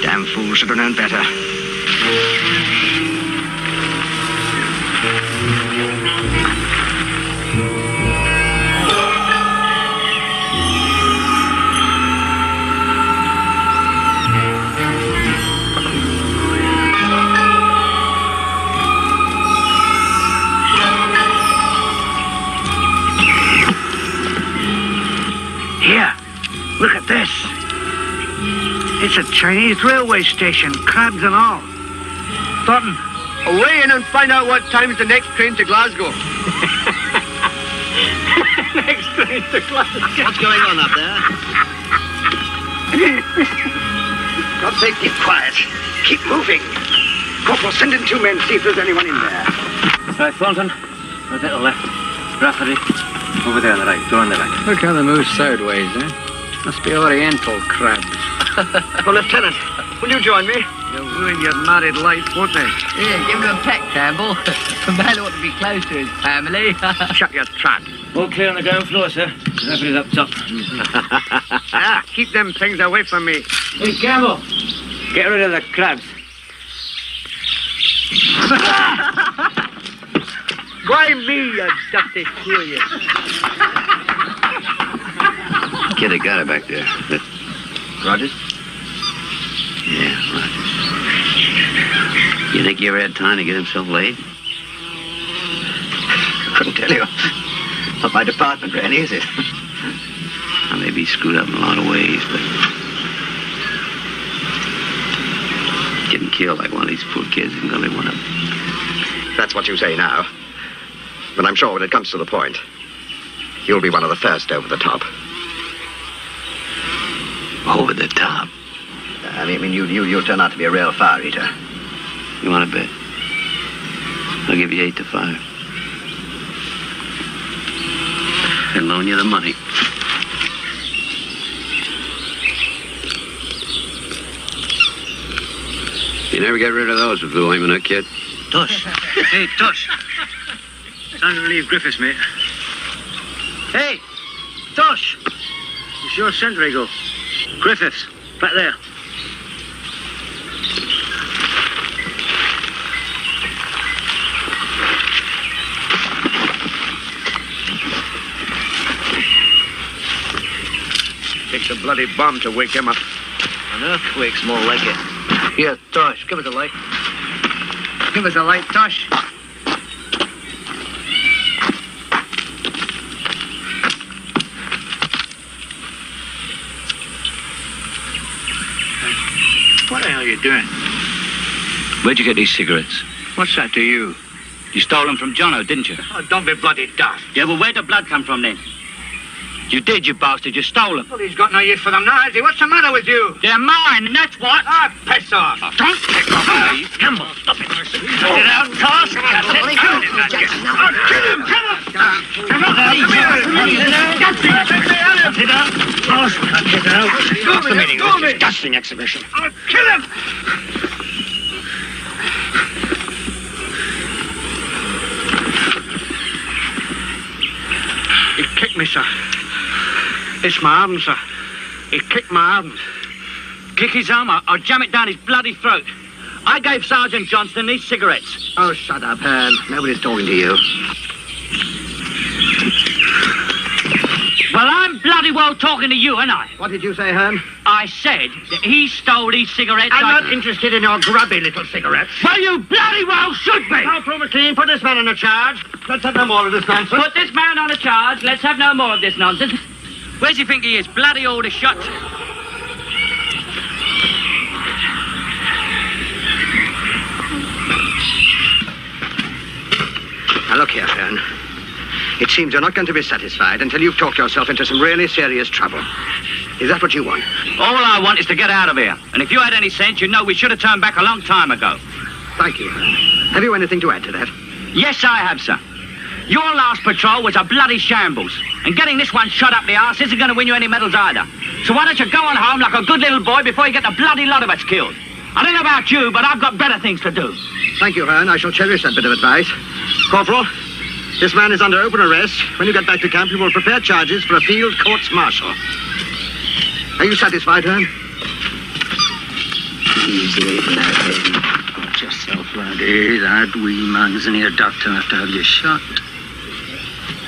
Damn fool, should have known better. Here, look at this. It's a Chinese railway station, crabs and all. Thornton, Away in and find out what time's the next train to Glasgow. next train to Glasgow. What's going on up there? God's sake, keep quiet. Keep moving. Corporal, send in 2 men, see if there's anyone in there. Right, Thornton, a bit left. Rafferty, over there on the right, go on the right. Look how they move sideways, eh? Must be oriental crabs. Well, Lieutenant, will you join me? They'll ruin your married life, won't they? Yeah, give him a peck, Campbell. A man ought to be close to his family. Shut your trap. All clear on the ground floor, sir. Rafferty's up top. Keep them things away from me. Hey, Campbell, get rid of the crabs. Why me, you dirty fool, you? Kid, they got it back there. Rogers? Yeah, Rogers. You think he ever had time to get himself laid? tell you. Not my department, really, is it? I may be screwed up in a lot of ways, but getting killed like one of these poor kids isn't going to be one of them. That's what you say now. But I'm sure when it comes to the point, you'll be one of the first over the top. Over the top? I mean, you'll turn out to be a real fire eater. You want to bet? I'll give you 8 to 5. I'll loan you the money. You never get rid of those with Blue aiming, kid? Tosh. Hey, Tosh. Time to relieve Griffiths, mate. Hey, Tosh. It's your sentry go. Griffiths, back there. Takes a bloody bomb to wake him up. An earthquake's more like it. Here, Tosh, give us a light. Give us a light, Tosh. What the hell are you doing? Where'd you get these cigarettes? What's that to you? You stole them from Jono, didn't you? Oh, don't be bloody daft. Yeah, well, where'd the blood come from then? You did, you bastard. You stole them. Well, he's got no use for them now, has he? What's the matter with you? They're mine, that's what. Ah, piss off. Don't pick off me. Campbell, stop it. Get it out, Tosh. I'll kill him. Come on. Come on. Get out. Tosh, get out. What's the meaning of this disgusting exhibition? I'll kill him. He kicked me, sir. It's my arm, sir. He kicked my arm. Kick his arm, I'll jam it down his bloody throat. I gave Sergeant Johnston these cigarettes. Oh, shut up, Hearn. Nobody's talking to you. Well, I'm bloody well talking to you, ain't I? What did you say, Hearn? I said that he stole these cigarettes. I'm not interested in your grubby little cigarettes. Well, you bloody well should be. I'll prove it clean. Put this man in a charge. Let's have no more of this nonsense. Put this man on a charge. Let's have no more of this nonsense. Where do you think he is? Bloody all the shots. Now, look here, Hearn. It seems you're not going to be satisfied until you've talked yourself into some really serious trouble. Is that what you want? All I want is to get out of here. And if you had any sense, you'd know we should have turned back a long time ago. Thank you, Hearn. Have you anything to add to that? Yes, I have, sir. Your last patrol was a bloody shambles. And getting this one shot up the arse isn't going to win you any medals either. So why don't you go on home like a good little boy before you get the bloody lot of us killed? I don't know about you, but I've got better things to do. Thank you, Hearn. I shall cherish that bit of advice. Corporal, this man is under open arrest. When you get back to camp, you will prepare charges for a field courts-martial. Are you satisfied, Hearn? Easy, laddie. Watch yourself, laddie. That wee man's near doctor enough to have you shot.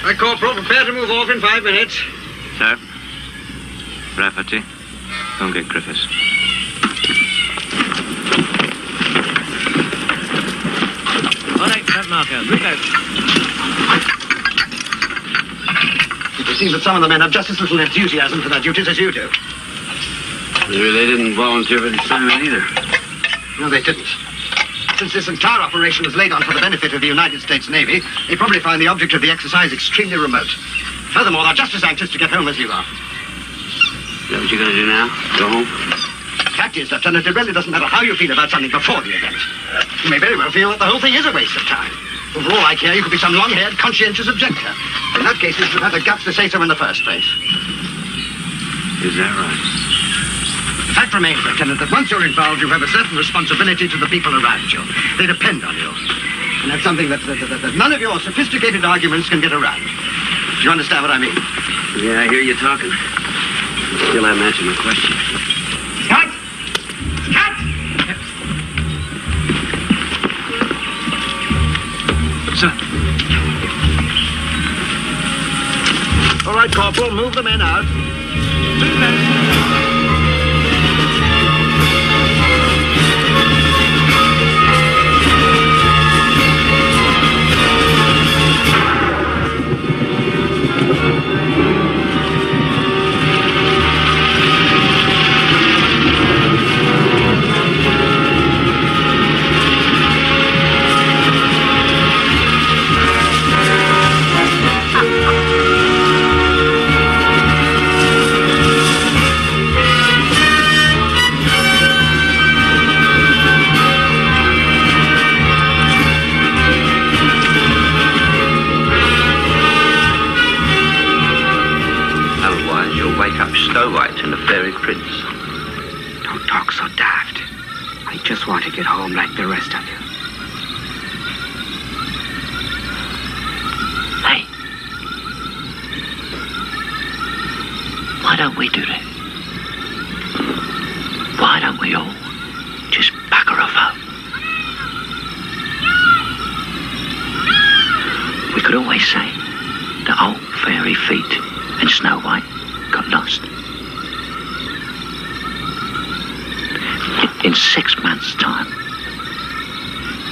Right, Corporal, prepare to move off in 5 minutes. Sir, Rafferty, don't get Griffiths. All right, that marker. Move out. It seems that some of the men have just as little enthusiasm for their duties as you do. Maybe they didn't volunteer for the assignment either. No, they didn't. Since this entire operation was laid on for the benefit of the United States Navy, they probably find the object of the exercise extremely remote. Furthermore, they're just as anxious to get home as you are. Is that what you're going to do now? Go home? The fact is, Lieutenant, it really doesn't matter how you feel about something before the event. You may very well feel that the whole thing is a waste of time. But for all I care, you could be some long-haired, conscientious objector. In that case, you should have the guts to say so in the first place. Is that right? The fact remains, Lieutenant, that once you're involved, you have a certain responsibility to the people around you. They depend on you. And that's something that none of your sophisticated arguments can get around. Do you understand what I mean? Yeah, I hear you talking. Still haven't answered my question. Cut! Cut! Sir. All right, Corporal, move the men out. wake up Snow White and the Fairy Prince. Don't talk so daft. I just want to get home like the rest of you. Hey. Why don't we do that? Why don't we all just bugger off home? We could always say that old Fairy Feet and Snow White got lost. In 6 months' time,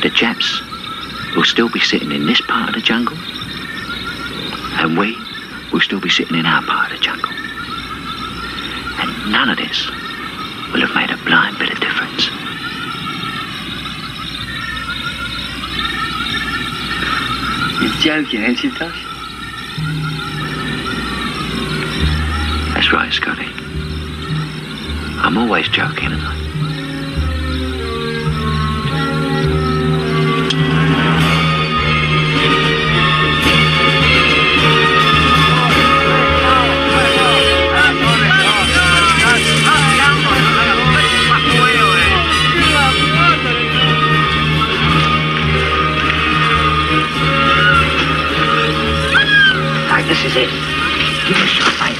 the Japs will still be sitting in this part of the jungle, and we will still be sitting in our part of the jungle. And none of this will have made a blind bit of difference. You're joking, ain't you, Tosh? That's right, Scotty. I'm always joking, aren't I? This is it. Give us your fire.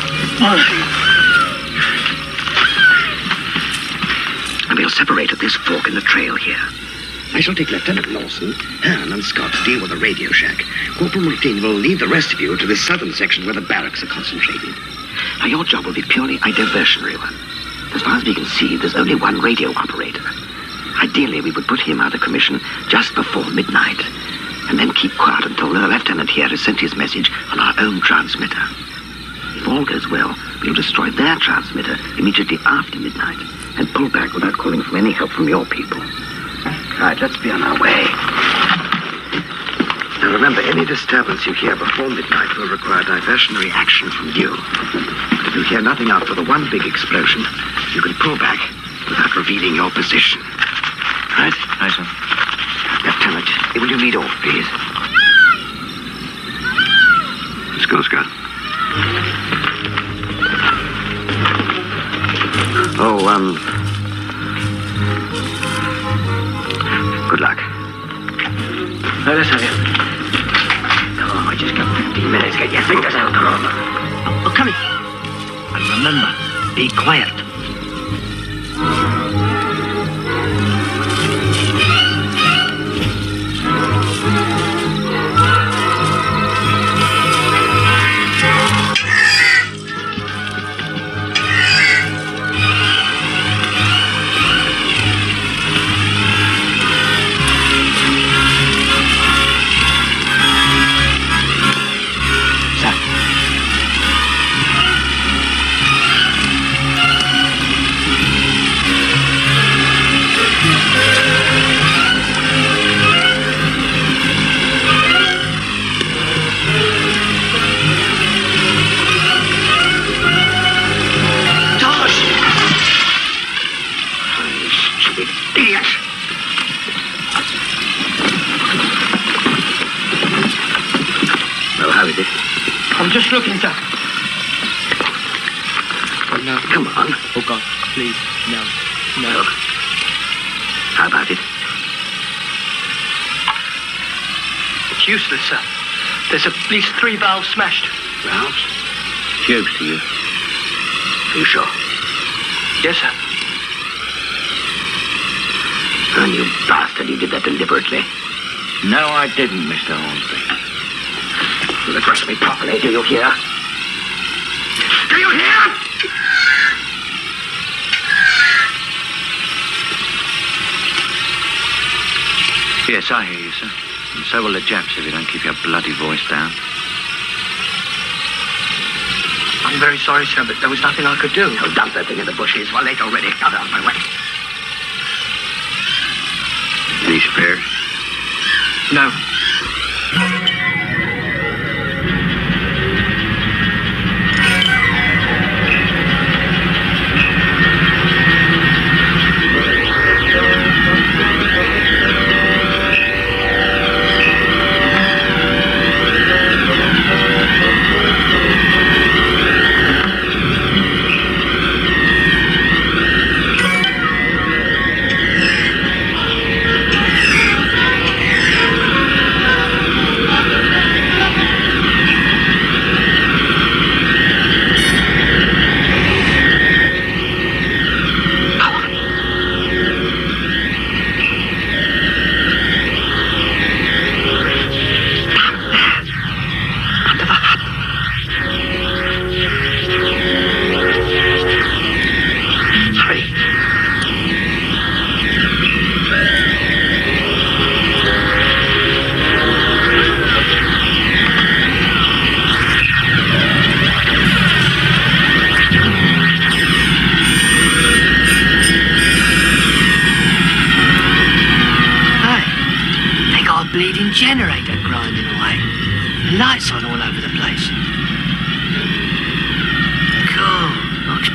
And we'll separate at this fork in the trail here. I shall take Lieutenant Lawson, Han, and Scott to deal with the radio shack. Corporal McLean will lead the rest of you to this southern section where the barracks are concentrated. Now, your job will be purely a diversionary one. As far as we can see, there's only one radio operator. Ideally, we would put him out of commission just before midnight, and then keep quiet until the lieutenant here has sent his message on our own transmitter. If all goes well, we'll destroy their transmitter immediately after midnight and pull back without calling for any help from your people. Right, let's be on our way. Now remember, any disturbance you hear before midnight will require diversionary action from you. But if you hear nothing after the one big explosion, you can pull back without revealing your position. Right? Aye, sir. Lieutenant, will you lead off, please? Let's go, Scott. Good luck. Let us have you. Oh, I just got 15 minutes. Get your fingers out, Corona. Oh, come here. And remember, be quiet. I'm just looking, sir. Oh, no. Come on. Oh, God, please, no. No. How about it? It's useless, sir. There's at least 3 valves smashed. Valves? Tubes to you. Are you sure? Yes, sir. And you bastard, you did that deliberately. No, I didn't, Mr. Hornsby. You'll address me properly, do you hear? Do you hear? Yes, I hear you, sir. And so will the Japs if you don't keep your bloody voice down. I'm very sorry, sir, but there was nothing I could do. Oh, dump that thing in the bushes. We're late already. Out of my way. Any spares? No.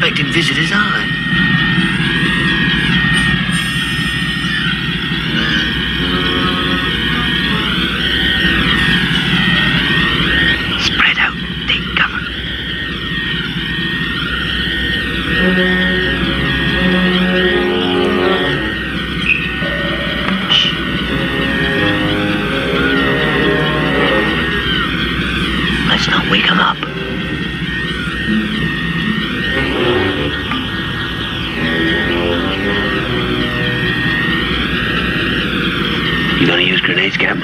unexpected visitors, are they? Spread out. Take cover. Let's not wake them up. You gonna use grenades, Captain?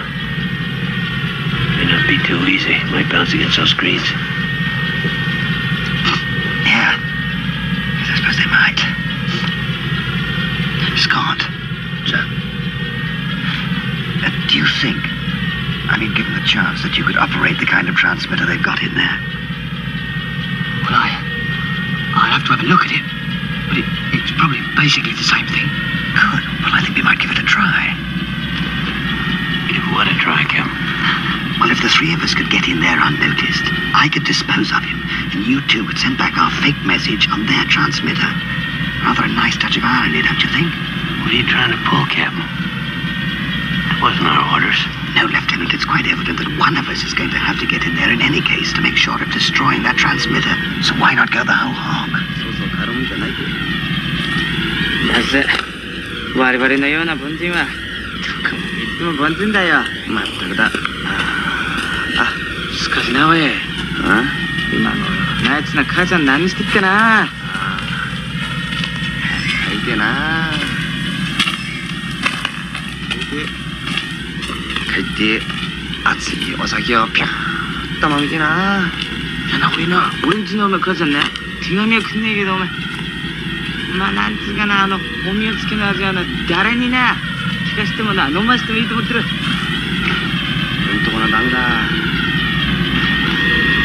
May not be too easy. Might bounce against those screens. Yeah. Yes, I suppose they might. Scott. Sir? Do you think, given the chance, that you could operate the kind of transmitter they've got in there? Well, I'll have to have a look at it. But it's probably basically the same thing. Good. Well, I think we might give it a try. Give what a try, Captain? Well, if the three of us could get in there unnoticed, I could dispose of him, and you two would send back our fake message on their transmitter. Rather a nice touch of irony, don't you think? What are you trying to pull, Captain? It wasn't our orders. No, Lieutenant, it's quite evident that one of us is going to have to get in there in any case to make sure of destroying that transmitter. So why not go the whole hog? なぜ我々のような凡人はいつも凡人だよ。まったくだ。しかしなおい。今のあいつな母ちゃん何してっかな。吐いてな。帰って熱いお酒をピャーッと飲みてな。いやな俺な俺んちのお前母ちゃんね手紙はくんねえけどお前なんつうかなおみをつけの味は誰にな聞かしてもな飲ましてもいいと思ってる。俺んとこなダメだ。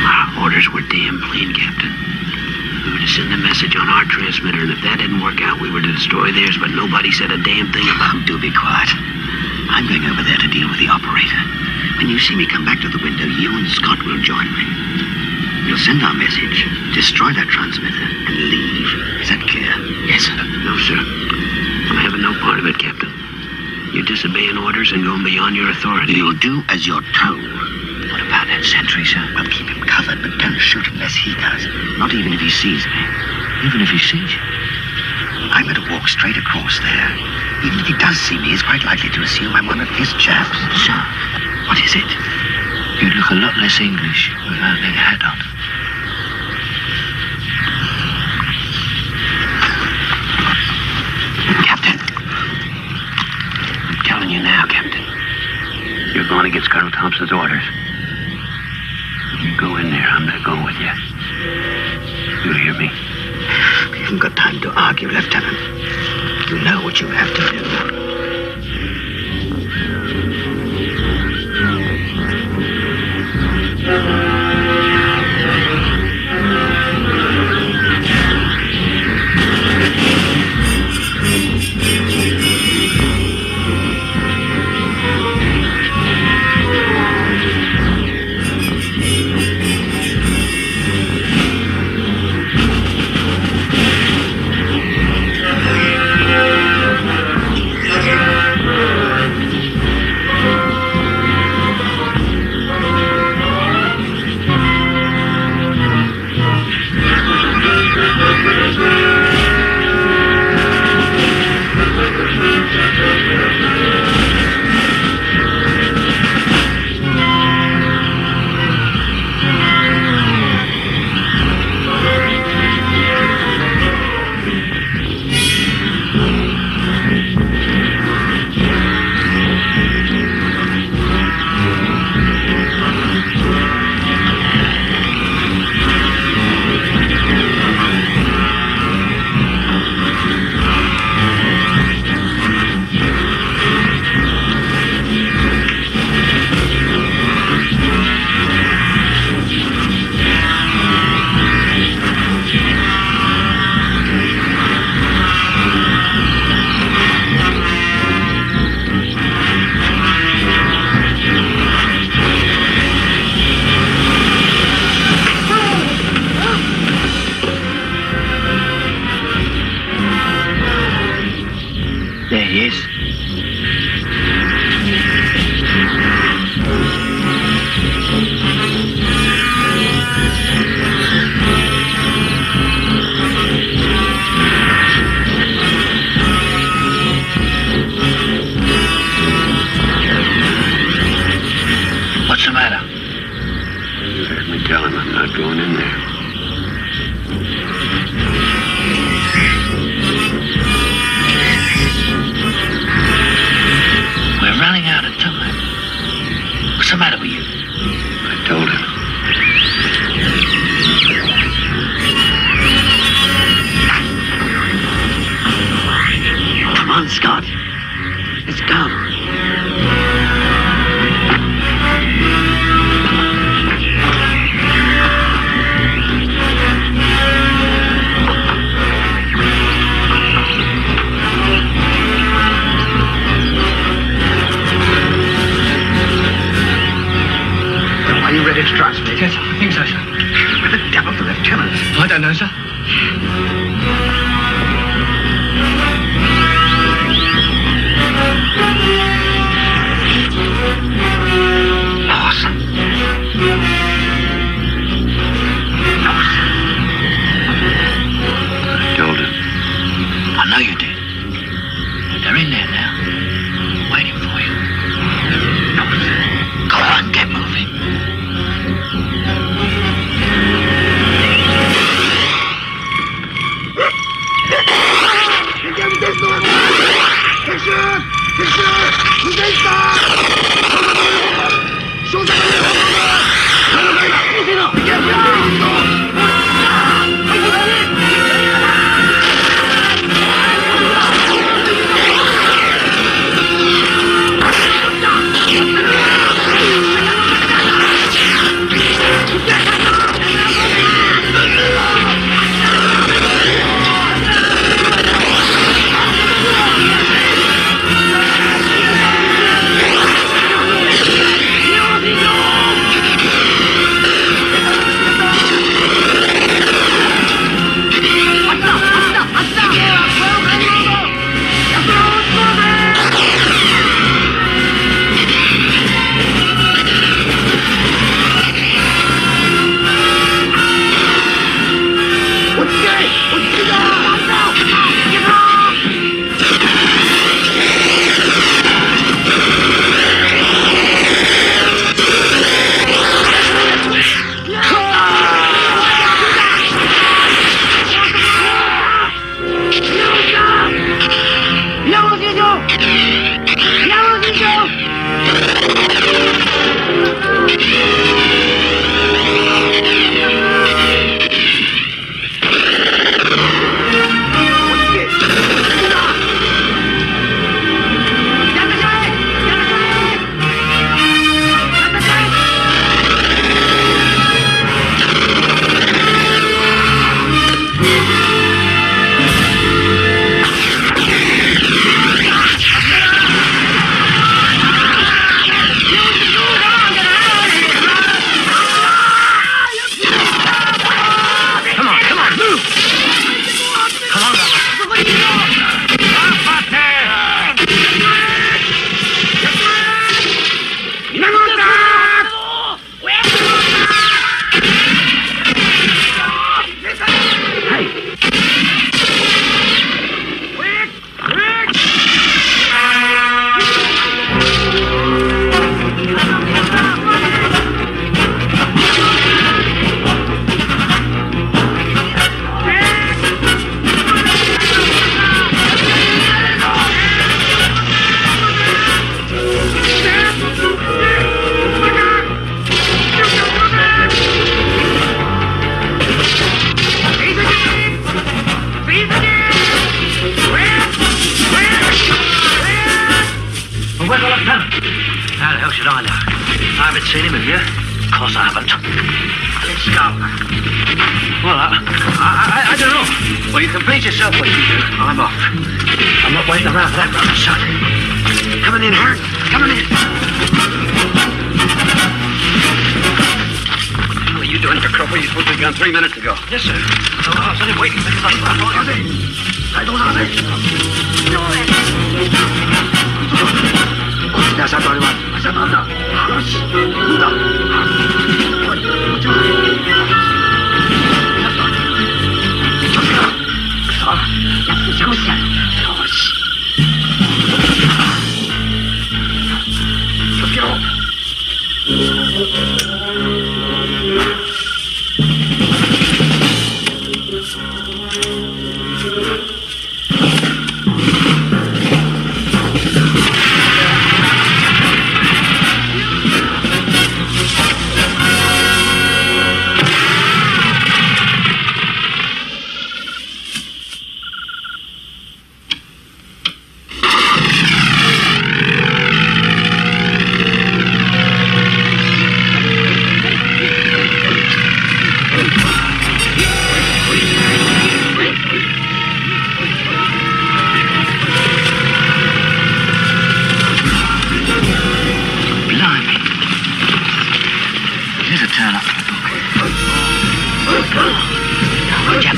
Our orders were damn plain, Captain. We were to send a message on our transmitter, and if that didn't work out, we were to destroy theirs, but nobody said a damn thing about it. Do be quiet. I'm going over there to deal with the operator. When you see me come back to the window, you and Scott will join me. We'll send our message, destroy that transmitter, and leave. Is that clear? Yes, sir. No, sir. I'm having no part of it, Captain. You're disobeying orders and going beyond your authority. You'll do as you're told. What about that sentry, sir? Well, keep him covered, but don't shoot unless he does. Not even if he sees me. Even if he sees you? I'm going to walk straight across there. Even if he does see me, he's quite likely to assume I'm one of his chaps. Sir, what is it? You look a lot less English without that hat on. Captain. I'm telling you now, Captain. You're going against Colonel Thompson's orders. You go in there. I'm not going with you. You hear me? We haven't got time to argue, Lieutenant. You know what you have to do. I know you did. They're in there now, waiting for you. Go on, get moving.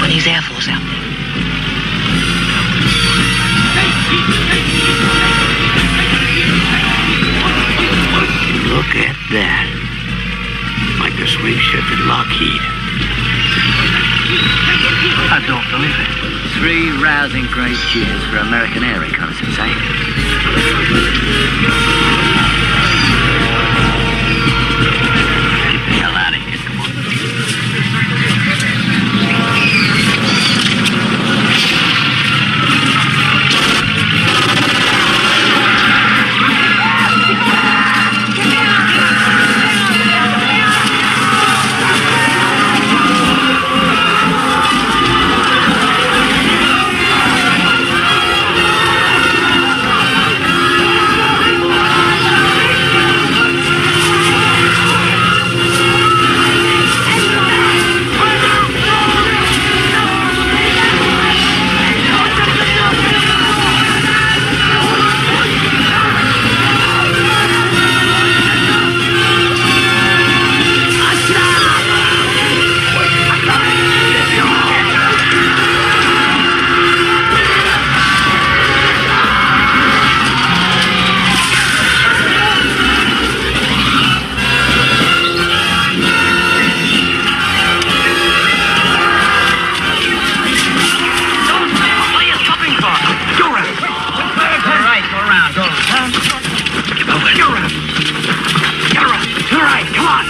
Japanese Air Force out there. Look at that. Like the swing ship at Lockheed. I don't believe it. 3 rousing great cheers for American air reconnaissance, eh? Get the hell out of here, come on.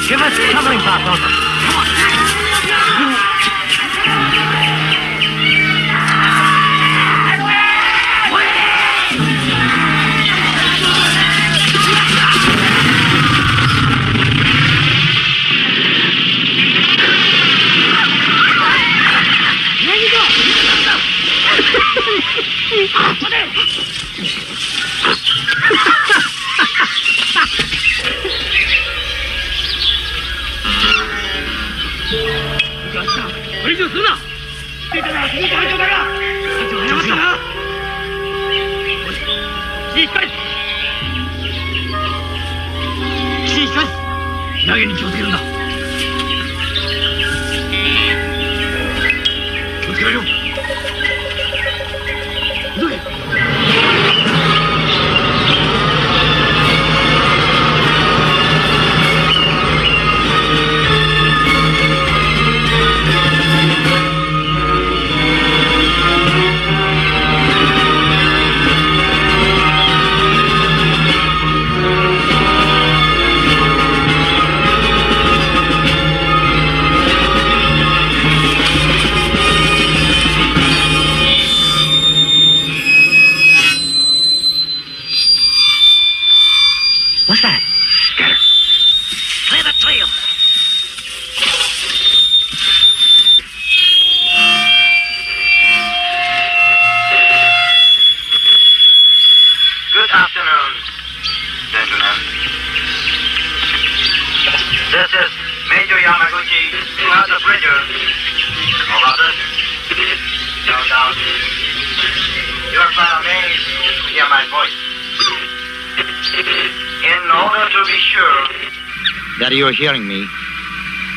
Give us a tumbling path, Uncle. Come on. There you go. What's that? Scatter. Clear the trail. Good afternoon, gentlemen. This is Major Yamaguchi, Commander Bridger. All others, no doubt. You are quite amazed to hear my voice. In order to be sure that you are hearing me,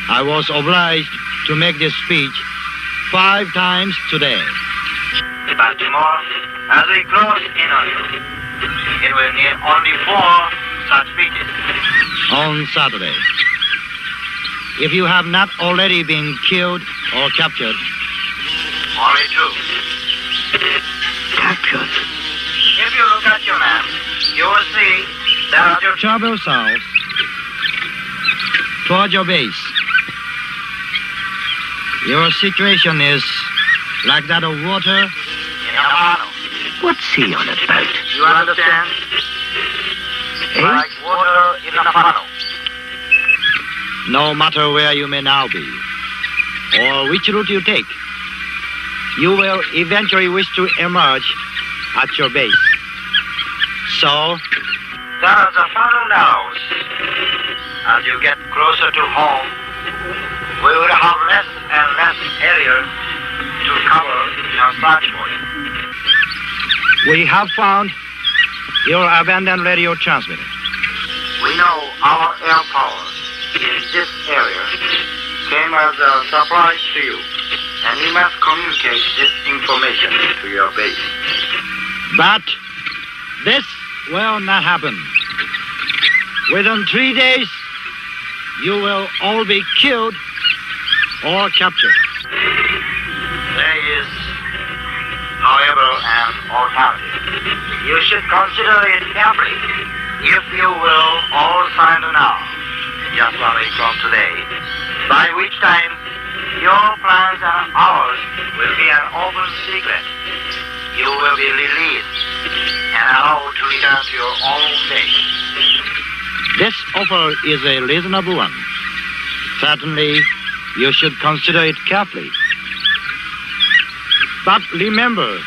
I was obliged to make this speech 5 times today. but tomorrow, as we close in on you, it will need only 4 such speeches. On Saturday. If you have not already been killed or captured. Only 2. Captured? If you look at your map, you will see that your Travel south toward your base. Your situation is like that of water in a funnel. What's he on about? You understand? Like water in a funnel. No matter where you may now be, or which route you take, you will eventually wish to emerge at your base. So, As the funnel narrows, as you get closer to home, we will have less and less area to cover in our search for you. we have found your abandoned radio transmitter. We know our air power in this area came as a surprise to you, and you must communicate this information to your base. But this will not happen. Within 3 days, you will all be killed or captured. There is, however, an alternative. You should consider it carefully. If you will all surrender now, just 1 week from today, by which time your plans and ours will be an open secret. You will be released and allowed to return to your own base. This offer is a reasonable one. Certainly, you should consider it carefully. But remember,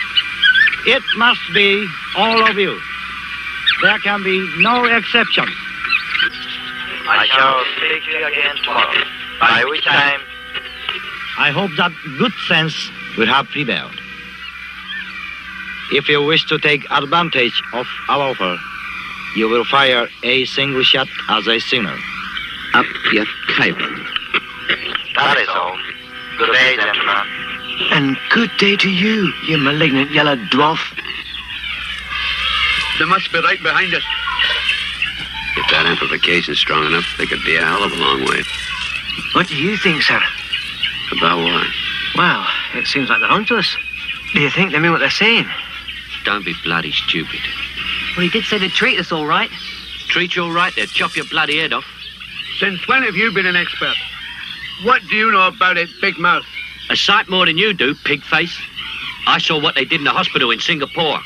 it must be all of you. There can be no exceptions. I shall speak to you again tomorrow, by which time I hope that good sense will have prevailed. If you wish to take advantage of our offer, you will fire a single shot as a signal. Up your cable. that is all. Good day, gentlemen. And good day to you, you malignant yellow dwarf. They must be right behind us. If that amplification's strong enough, they could be a hell of a long way. What do you think, sir? About what? Well, it seems like they're onto us. Do you think they mean what they're saying? Don't be bloody stupid. Well, he did say they'd treat us all right. Treat you all right, they'll chop your bloody head off. Since when have you been an expert? What do you know about it, big mouth? A sight more than you do, pig face. I saw what they did in the hospital in Singapore.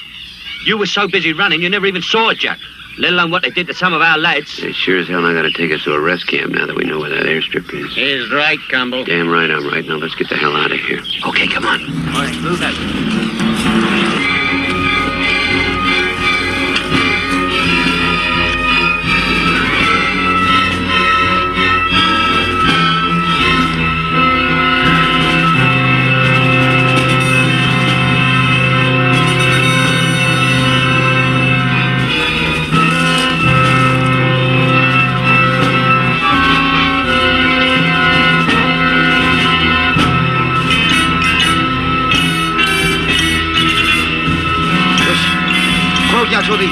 You were so busy running, you never even saw it, Jack. Let alone what they did to some of our lads. They sure as hell not going to take us to a rest camp now that we know where that airstrip is. He's right, Campbell. Damn right I'm right. Now let's get the hell out of here. Okay, come on. All right, move out. 저기.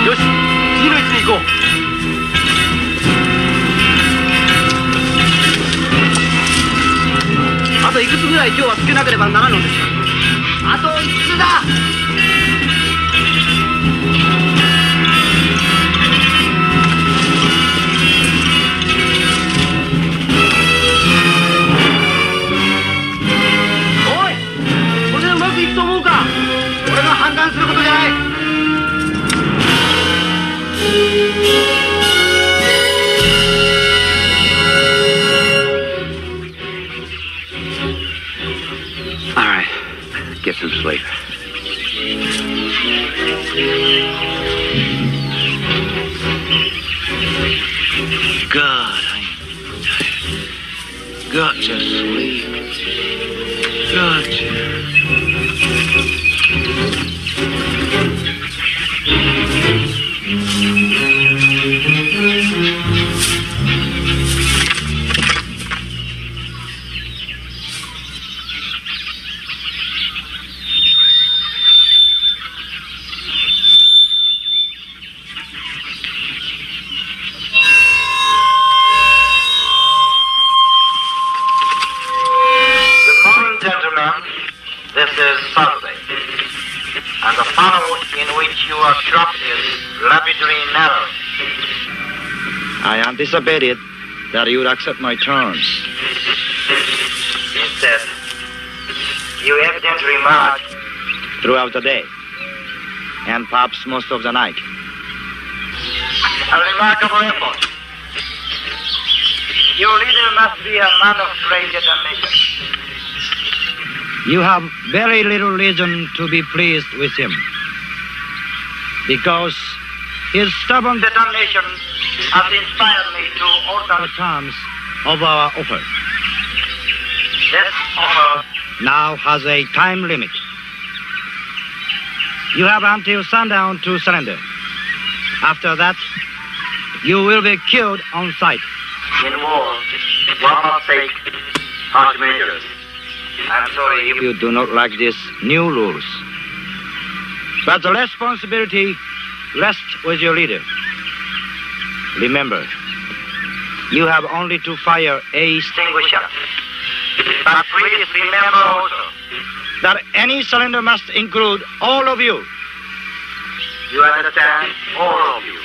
요시, 뒤를 들고.あといくつぐらい今日はつけなければならんのですか。あと5つだ。俺が判断することじゃない。All right, get some sleep. God, I'm tired. Got to sleep. Got to. This is Saturday, and the funnel in which you are trapped is rapidly narrowing. I anticipated that you would accept my terms. Instead, you evidently march Throughout the day, and perhaps most of the night. a remarkable effort. Your leader must be a man of great determination. You have very little reason to be pleased with him, because his stubborn determination has inspired me to alter the terms of our offer. This offer Now has a time limit. You have until sundown to surrender. After that, you will be killed on sight. In war, one must take harsh measures. I'm sorry You do not like these new rules. But the responsibility rests with your leader. Remember, you have only to fire a extinguisher. But please remember also that any cylinder must include all of you. you understand, all of you.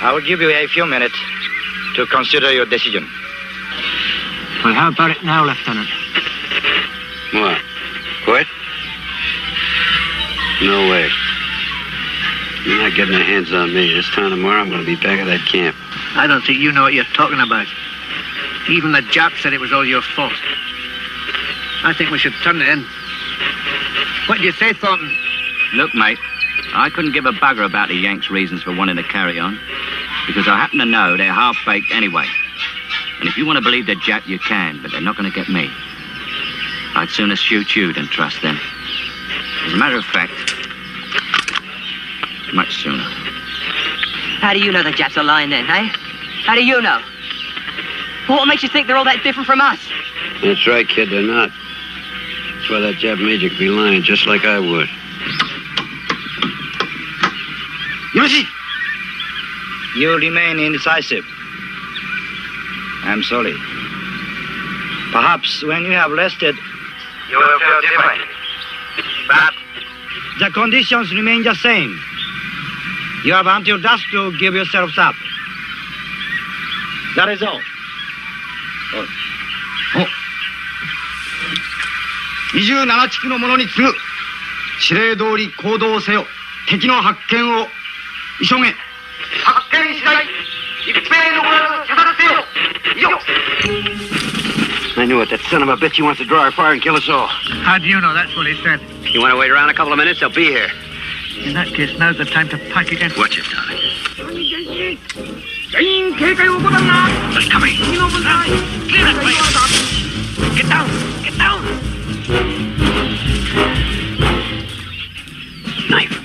I will give you a few minutes to consider your decision. Well, how about it now, Lieutenant? What? Quit? No way. You're not getting your hands on me. This time tomorrow, I'm going to be back at that camp. I don't think you know what you're talking about. Even the Jap said it was all your fault. I think we should turn it in. What do you say, Thornton? Look, mate, I couldn't give a bugger about the Yanks' reasons for wanting to carry on, because I happen to know they're half-baked anyway. And if you want to believe the Jap, you can, but they're not going to get me. I'd sooner shoot you than trust them. As a matter of fact, much sooner. How do you know the Japs are lying then, eh? How do you know? What makes you think they're all that different from us? That's right, kid, they're not. That's why that Jap major could be lying just like I would. You remain indecisive. I'm sorry. Perhaps when you have rested, You will feel differently. But the conditions remain the same. You have until dusk to give yourselves up. That is all. 27地区の者に次ぐ指令通り行動せよ。敵の発見を急げ。発見次第一平のらず射殺せよ。以上。 I knew it. That son of a bitch, he wants to draw our fire and kill us all. How do you know that's what he said? You want to wait around a couple of minutes? They'll be here. In that case, now's the time to pack it in. Watch it, darling. It's coming. Clear that way. Get down. Get down. Knife.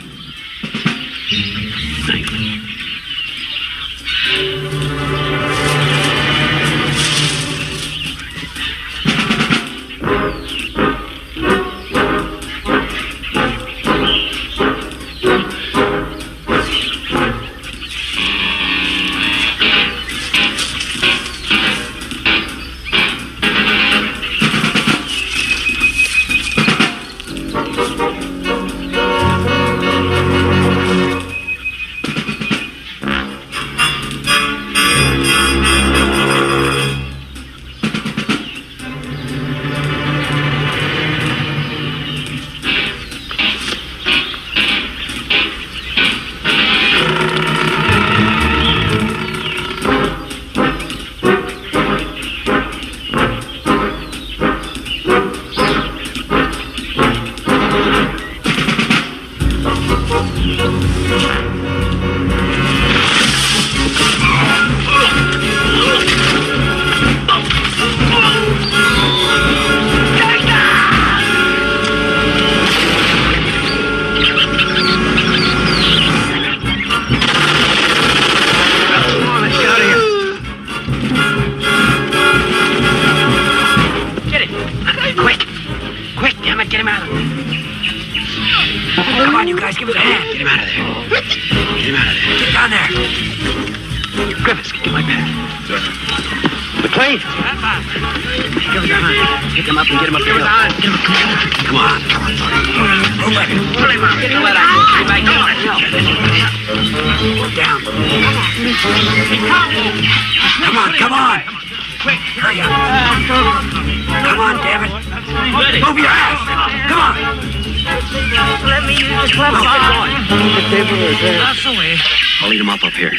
I'll lead him up here.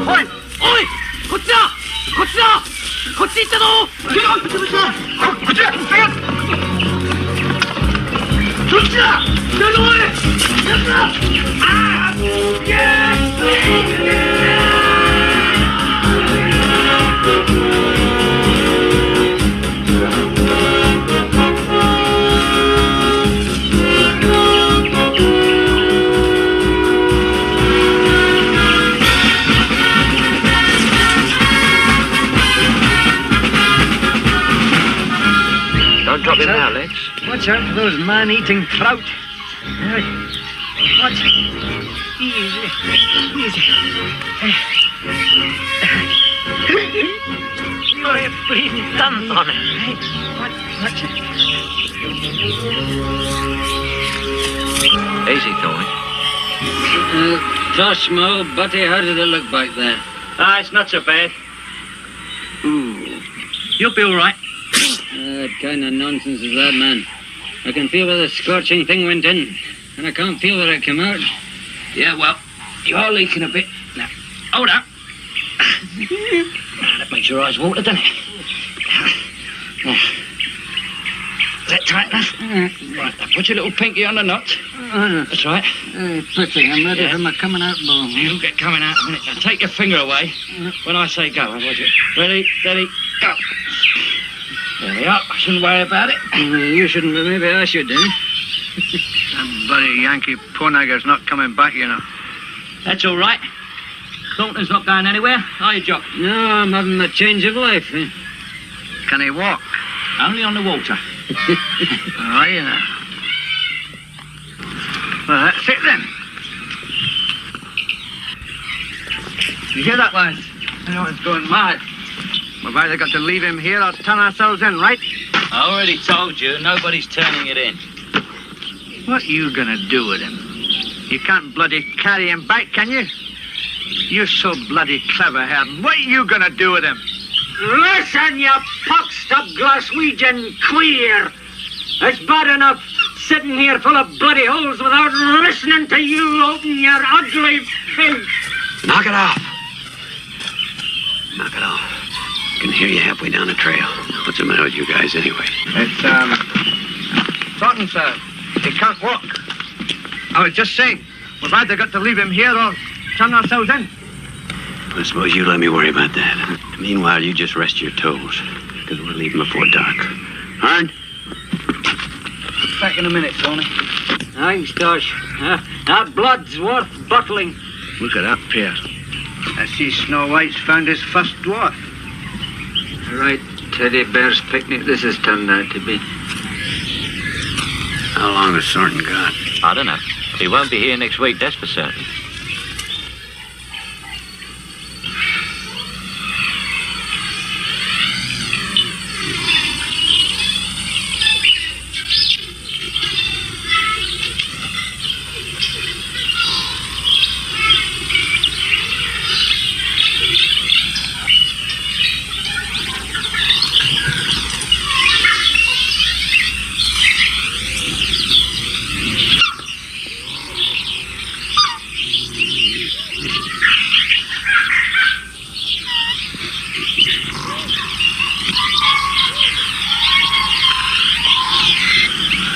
Oi! Oi! こっちだ！こっちだ！ Don't drop him now, Lex. Watch out for those man-eating trout. Watch. Easy. You're bleeding thumbs on it. Watch it. Easy, Tony. Tosh, Mo, Butty, how did it look back there? It's not so bad. Ooh. You'll be all right. What kind of nonsense is that, man? I can feel where the scorching thing went in, and I can't feel where it came out. Yeah, well, you're leaking a bit. Now, hold up. That makes your eyes water, doesn't it? Is that tight enough? Right, now put your little pinky on the knot. That's right. Pretty, I'm ready for my coming out ball. You'll get coming out in a minute. Now take your finger away when I say go. Ready, steady, go. There we are. I shouldn't worry about it. You shouldn't, but maybe I should, eh? That bloody Yankee Ponagger's not coming back, you know. That's all right. Thornton's not going anywhere, are you, Jock? No, I'm having a change of life. Eh? Can he walk? Only on the water. Oh, you know. Well, that's it then. You hear that, lads? Everyone's going mad. We've either got to leave him here or turn ourselves in, right? I already told you, nobody's turning it in. What are you gonna do with him? You can't bloody carry him back, can you? You're so bloody clever, Herden. What are you gonna do with him? Listen, you pox-up Glaswegian queer! It's bad enough sitting here full of bloody holes without listening to you open your ugly face. Knock it off. Knock it off. I can hear you halfway down the trail. What's the matter with you guys anyway? It's, Thornton, sir. He can't walk. I was just saying, we've either got to leave him here or turn ourselves in. I suppose you let me worry about that. Meanwhile, you just rest your toes, because we're leaving before dark. Arn? Back in a minute, Tony. Thanks, Tosh. That blood's worth bottling. Look at that pair. I see Snow White's found his first dwarf. Right, teddy bear's picnic this has turned out to be. How long has Thornton got? I don't know. He won't be here next week, that's for certain.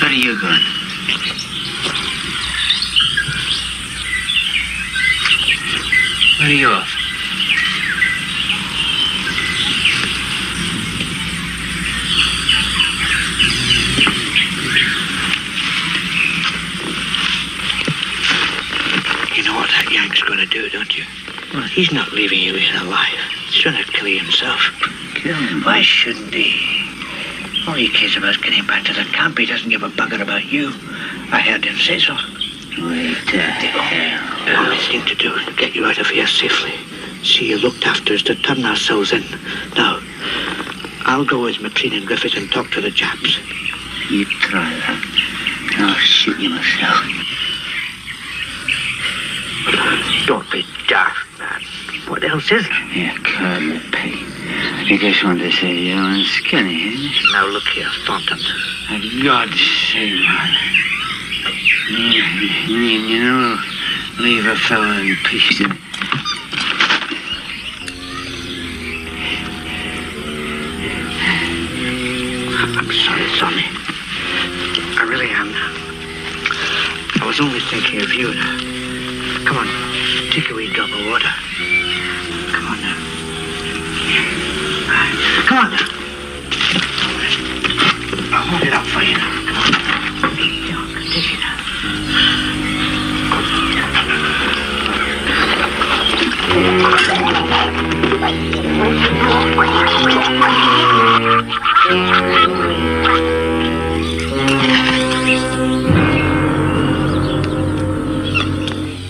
Where are you going? Where are you off? You know what that Yank's going to do, don't you? Well, he's not leaving you here alive. He's trying to kill you himself. Kill him? Why shouldn't he? All he cares about is getting back to the camp. He doesn't give a bugger about you. I heard him say so. Wait the hell. The only thing to do is to get you out of here safely. See you looked after is to turn ourselves in. Now, I'll go with McLean and Griffith and talk to the Japs. You try that. I'll shoot you myself. Don't be daft, man. What else is there? Yeah, Colonel P. You just want to say you're unskinny, eh? Now look here, Thornton. For God's sake, man. You know, leave a fellow in peace. I'm sorry, Tommy. I really am. I was only thinking of you. Come on, take a wee drop of water. Come on now. Come on now. I'll hold it up for you now. Come on. Take it now.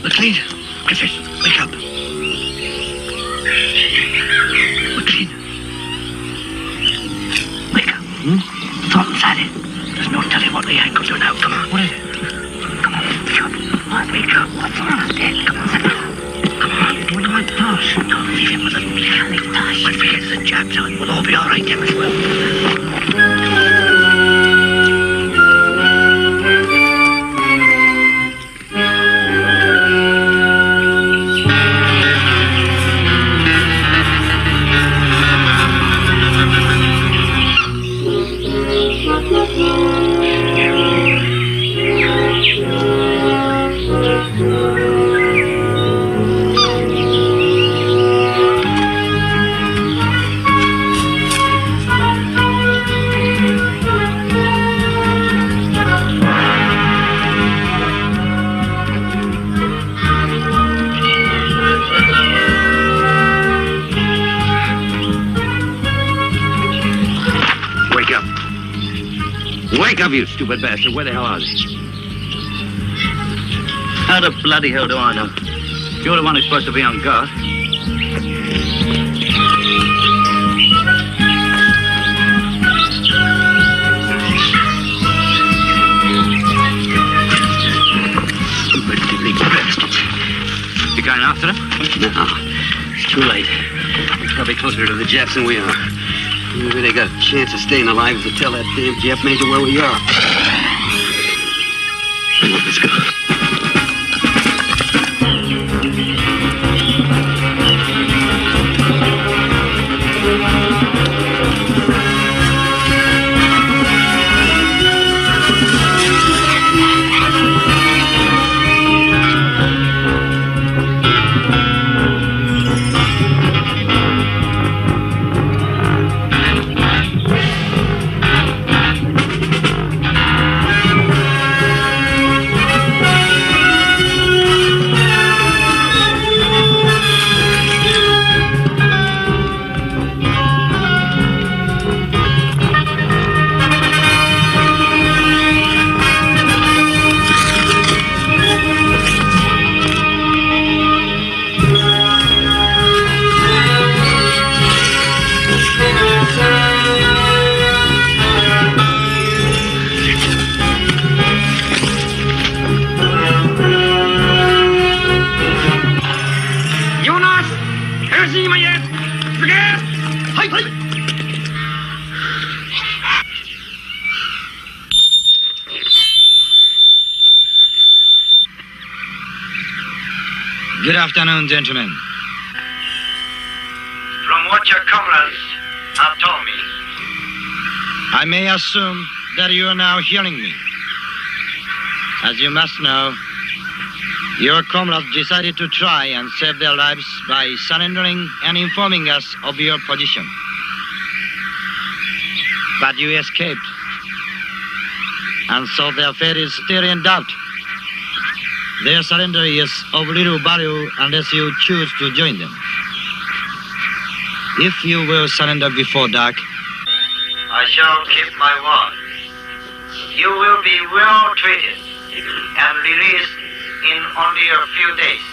McLean, Griffith, wake up. McLean. Wake up. Thornton's had it. There's no telling what the Yank will do now. Come on. What is it? Come on, wake up. Come on, wake up. What's wrong? Come on, sit down. Come on. What do you want, Tosh? Don't leave him with us. We can't leave Tosh. But forget the Japs on. We'll all be all right then as well. Wake up, you stupid bastard. Where the hell are they? How the bloody hell do I know? You're the one who's supposed to be on guard. Stupid diddly bastards. You going after them? No, it's too late. They're probably closer to the Japs than we are. Maybe they got a chance of staying alive if they tell that damn Jap major where we are. Let's go. Good afternoon, gentlemen. From what your comrades have told me, I may assume that you are now hearing me. As you must know, your comrades decided to try and save their lives by surrendering and informing us of your position. But you escaped, and so their fate is still in doubt. Their surrender is of little value unless you choose to join them. If you will surrender before dark, I shall keep my word. You will be well treated and released in only a few days.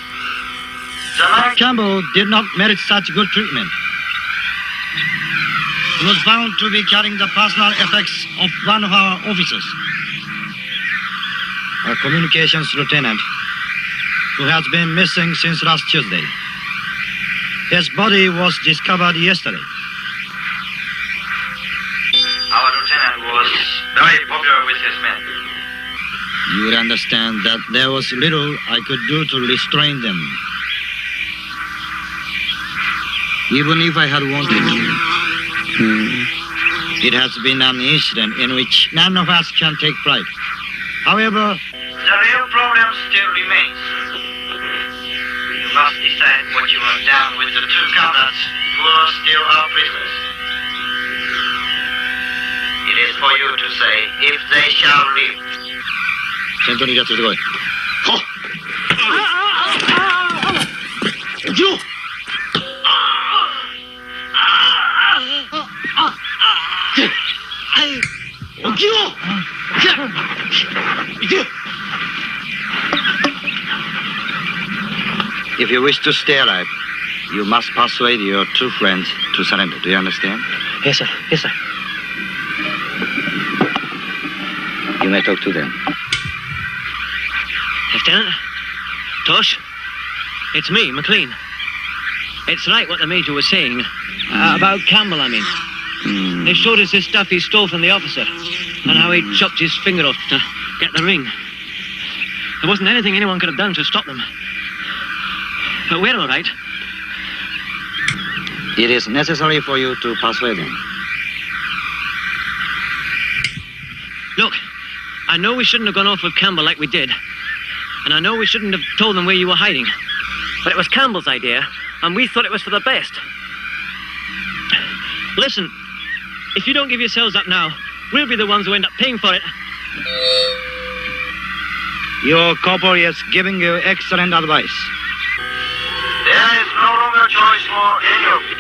Campbell did not merit such good treatment. He was found to be carrying the personal effects of one of our officers, a communications lieutenant who has been missing since last Tuesday. His body was discovered yesterday. Our lieutenant was very popular with his men. You would understand that there was little I could do to restrain them. Even if I had wanted to. It has been an incident in which none of us can take pride. However, The real problem still remains. You must decide what you have done with the two comrades who are still our prisoners. It is for you to say if they shall live. 戦闘に立つでこい。はっ。起きろ。起きろ。行け。If you wish to stay alive, you must persuade your two friends to surrender. Do you understand? Yes, sir. Yes, sir. You may talk to them. Lieutenant? Tosh? It's me, McLean. It's right what the Major was saying. About Campbell, I mean. They showed us this stuff he stole from the officer, and how he chopped his finger off to get the ring. There wasn't anything anyone could have done to stop them. But we're all right. It is necessary for you to persuade them. Look, I know we shouldn't have gone off with Campbell like we did. And I know we shouldn't have told them where you were hiding. But it was Campbell's idea, and we thought it was for the best. Listen, if you don't give yourselves up now, we'll be the ones who end up paying for it. Your corporal is giving you excellent advice. There is no longer choice for any of you.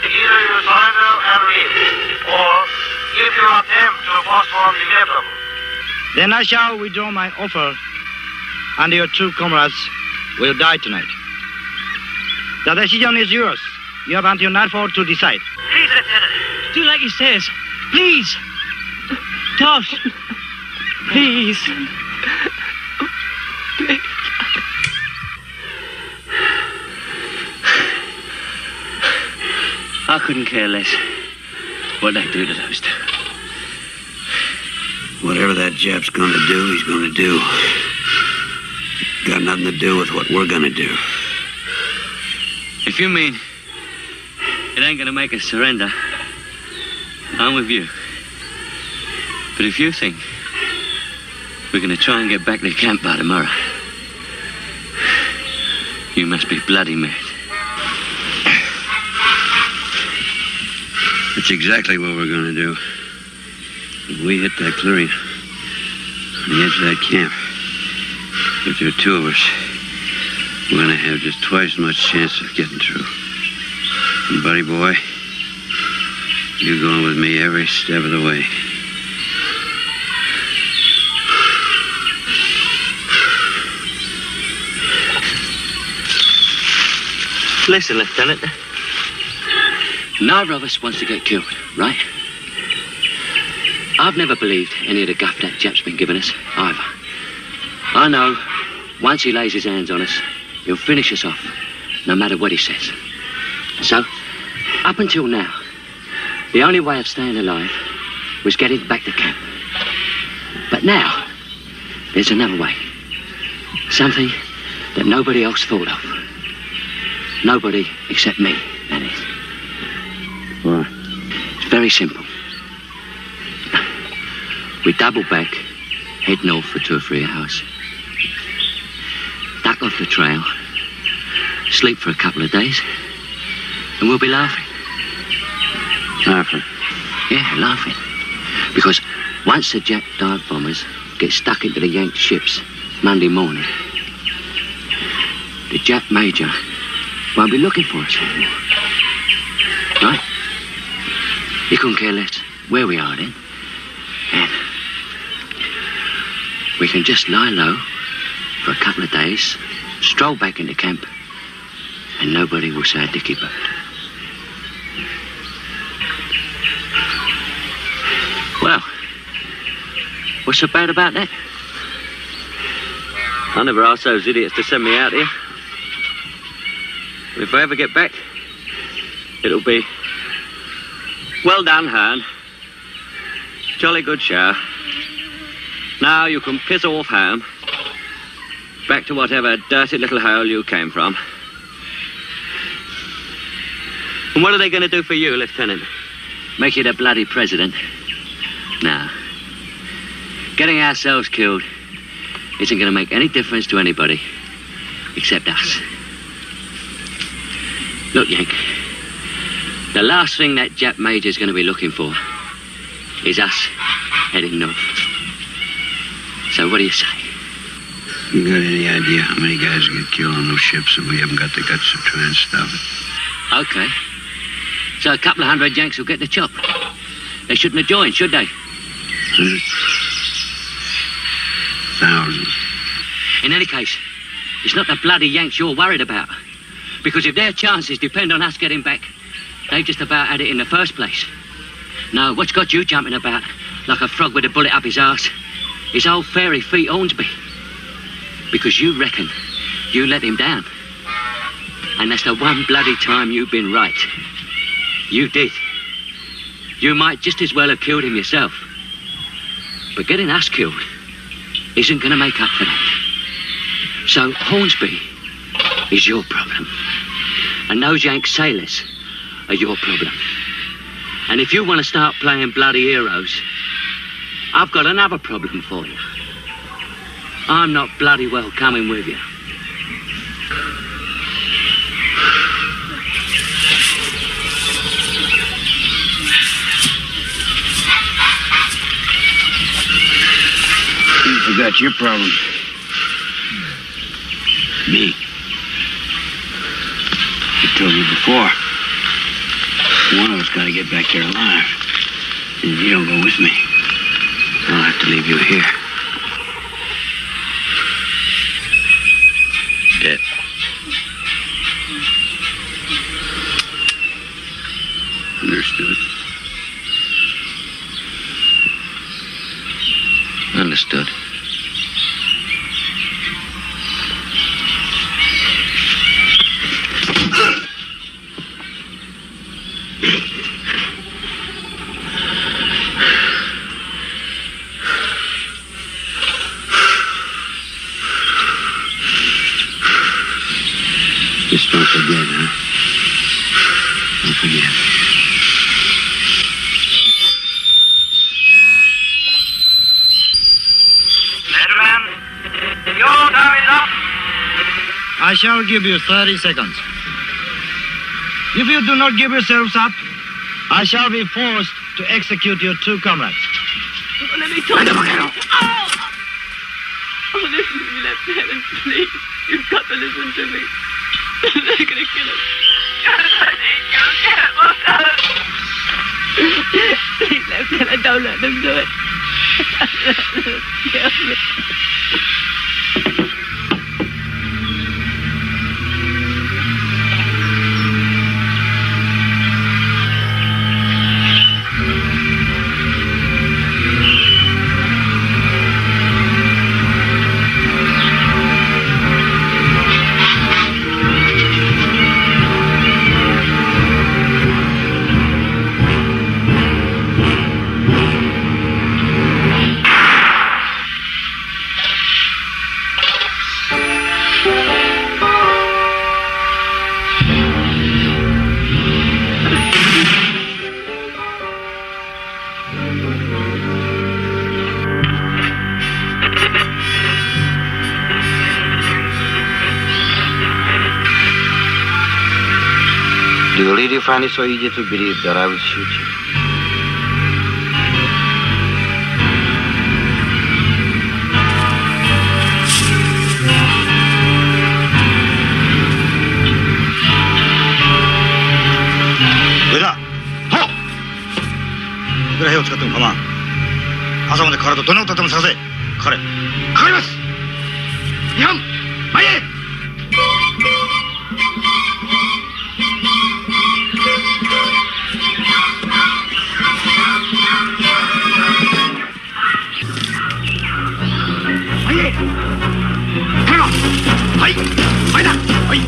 Either you surrender and leave, or if you attempt to postpone the inevitable. Then I shall withdraw my offer, and your two comrades will die tonight. The decision is yours. You have until nightfall to decide. Please, Lieutenant, do like he says. Please. Tosh. Please. I couldn't care less what they do to those two. Whatever that Jap's gonna do, he's gonna do. Got nothing to do with what we're gonna do. If you mean it ain't gonna make us surrender, I'm with you. But if you think we're gonna try and get back to camp by tomorrow, you must be bloody mad. That's exactly what we're gonna do. If we hit that clearing on the edge of that camp, if there are two of us, we're gonna have just twice as much chance of getting through. And buddy boy, you're going with me every step of the way. Listen, Lieutenant. Neither of us wants to get killed, right? I've never believed any of the guff that Jap's been giving us, either. I know, once he lays his hands on us, he'll finish us off, no matter what he says. So, up until now, the only way of staying alive was getting back to camp. But now, there's another way. Something that nobody else thought of. Nobody except me, that is. Why? It's very simple. We double back, head north for 2 or 3 hours, duck off the trail, sleep for a couple of days, and we'll be laughing. Laughing? Yeah, laughing. Because once the Jap dive bombers get stuck into the Yank ships Monday morning, the Jap Major won't be looking for us anymore. Right? He couldn't care less where we are then. And we can just lie low for a couple of days, stroll back into camp, and nobody will say a dicky bird. Well, what's so bad about that? I never asked those idiots to send me out here. But if I ever get back, it'll be well done, Han. Jolly good show. Now you can piss off home, back to whatever dirty little hole you came from. And what are they going to do for you, Lieutenant? Make you the bloody president? No. Getting ourselves killed isn't going to make any difference to anybody except us. Look, Yank, the last thing that Jap major's going to be looking for is us heading north. So what do you say? You got any idea how many guys get killed on those ships and we haven't got the guts to try and stop it? Okay. So a couple of hundred Yanks will get the chop. They shouldn't have joined, should they? Thousands. In any case, it's not the bloody Yanks you're worried about. Because if their chances depend on us getting back, they've just about had it in the first place. No, what's got you jumping about like a frog with a bullet up his arse is old fairy feet Hornsby. Because you reckon you let him down. And that's the one bloody time you've been right. You did. You might just as well have killed him yourself. But getting us killed isn't going to make up for that. So Hornsby is your problem. And those Yank sailors are your problem. And if you want to start playing bloody heroes, I've got another problem for you. I'm not bloody well coming with you. You forgot your problem. Me. I told you before. One of us got to get back there alive. And if you don't go with me, I'll have to leave you here. Dead. Understood. Understood. Just don't forget, huh? Don't forget. Gentlemen, your time is up. I shall give you 30 seconds. If you do not give yourselves up, I shall be forced to execute your two comrades. Let me talk. Oh, listen to me, Lieutenant, please. You've got to listen to me. They're gonna kill us. Please, Lieutenant, don't let them do it. Kill me. Do you really find it so easy to believe that I will shoot you?上だ！はっ！いくら兵を使っても構わん。朝まで体どねを立てもさせ。彼、かかります！日本、前へ！はい前だはい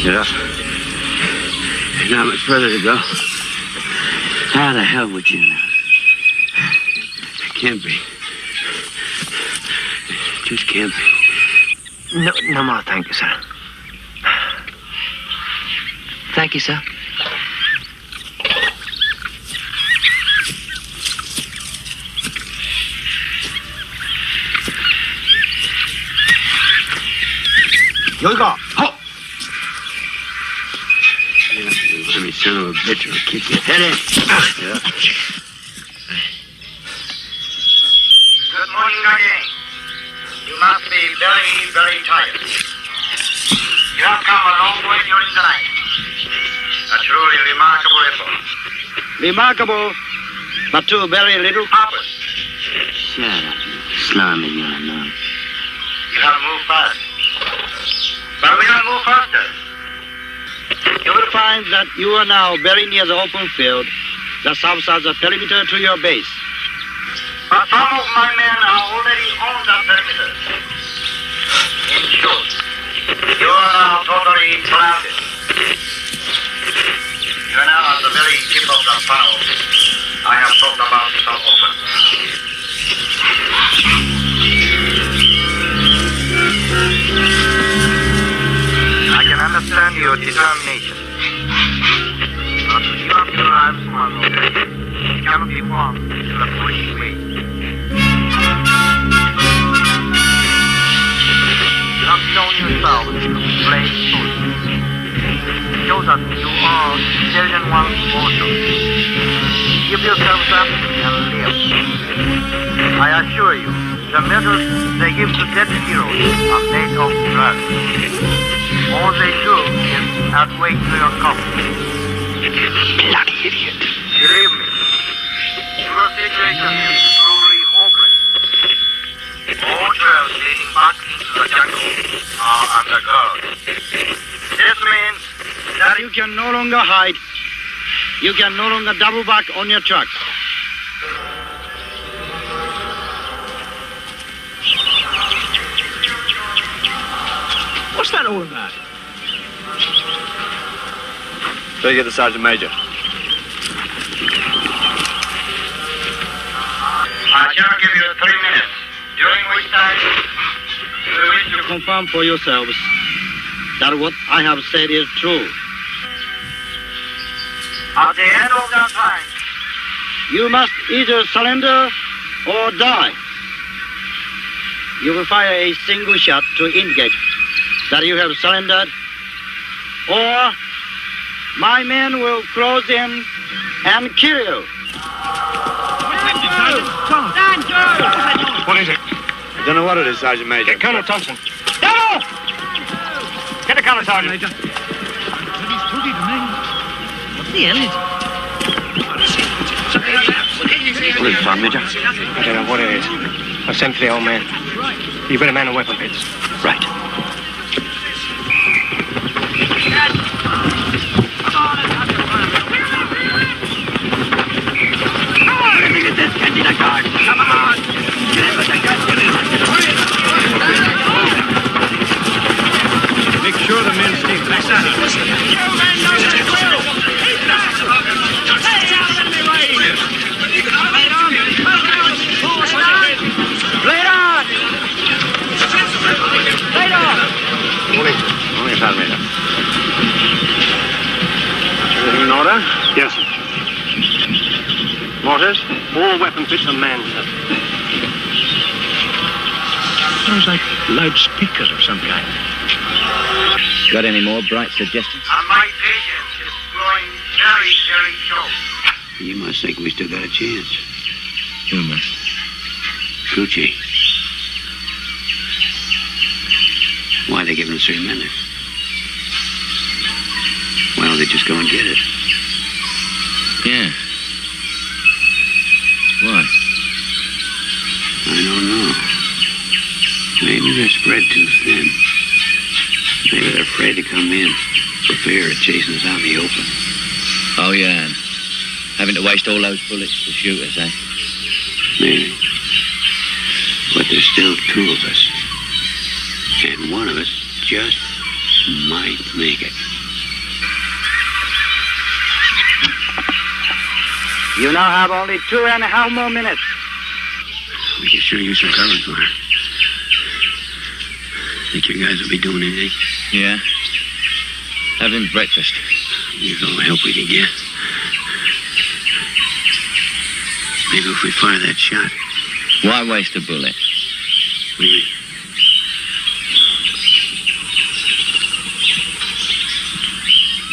Yeah. There's not much further to go. How the hell would you know? It can't be. It just can't be. No more, thank you, sir. Thank you, sir. 여기 가. 호! You son of a bitch will kick your head in. Yeah. Good morning again. You must be very, very tired. You have come a long way during the night. A truly remarkable effort. Remarkable, but to very little purpose. Shut up, slimy young man. You have moved fast. But we will move faster. You will find that you are now very near the open field that serves as a perimeter to your base. But some of my men are already on the perimeter. In short, you are now totally surrounded. You are now at the very tip of the funnel I have talked about so often. I can understand your determination. But to give up your lives for an objective cannot be won in a foolish way. You have shown yourselves brave soldiers. Show that you are intelligent ones also. Give yourselves up and live. I assure you, the medals they give to dead heroes are made of blood. All they do is add weight to your coffin. Bloody idiot. Believe me, your situation is truly hopeless. All trails leading back into the jungle are under guard. This means that You can no longer hide. You can no longer double back on your tracks. What's that all about? Better get the Sergeant Major. I shall give you 3 minutes, during which time you wish to Confirm for yourselves that what I have said is true. At the end of that time, You must either surrender or die. You will fire a single shot to indicate that you have surrendered, or my men will close in and kill you. What is it? I don't know what it is, Sergeant Major. Get Colonel Thompson. Devil! Get the colonel, Sergeant. Major. What the hell is it? What is it, Sergeant Major? I don't know what it is. I've sent for the old man. You better man the weapon pits. Right. Let me get this kid in the guard. Come on. Get in with the gun. Make sure the men stay back. You men know that it will. Stay out of the way. Lay on. Lay on. Morning, Sergeant Major. Everything in order? Yes, sir. Mortars? All weapon pits are manned, sir. Sounds like loudspeakers of some kind. Got any more bright suggestions? and my patience is growing very, very short. You must think we still got a chance. Who must? Coochie. Why they giving us 3 minutes? Why don't they just go and get it? Yeah. Why? I don't know. Maybe they're spread too thin. Maybe they're afraid to come in for fear of chasing us out in the open. Oh, yeah. And having to waste all those bullets to shoot us, eh? Maybe. But there's still 2 of us. And one of us just Might make it. You now have only 2.5 more minutes. We can sure use some cover fire. Think your guys will be doing anything? Yeah. Having breakfast. Use all the help we can get. Maybe if we fire that shot. Why waste a bullet? What do you mean?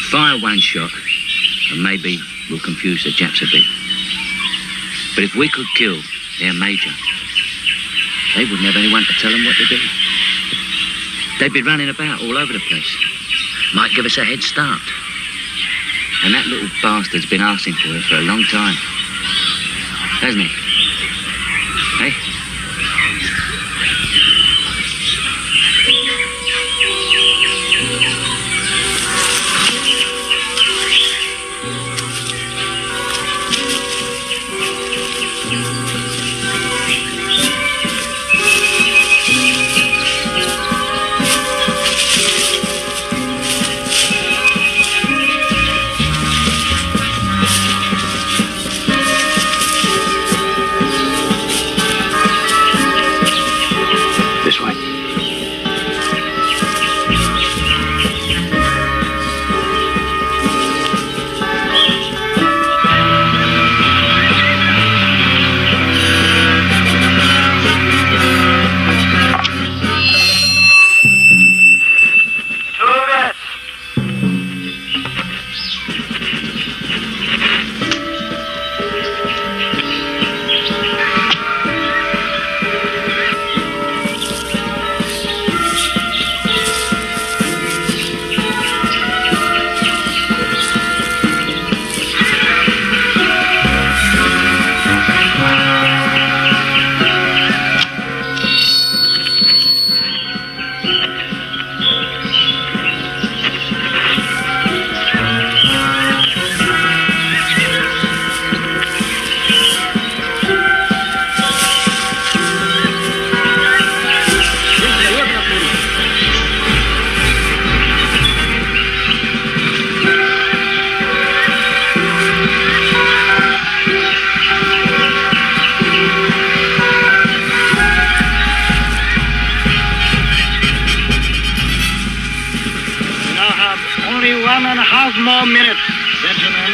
Fire one shot, and maybe we'll confuse the Japs a bit. But if we could kill their major, they wouldn't have anyone to tell them what to do. They'd be running about all over the place. Might give us a head start. And that little bastard's been asking for it for a long time. Hasn't he? Hey? This way. Only 1.5 more minutes, gentlemen.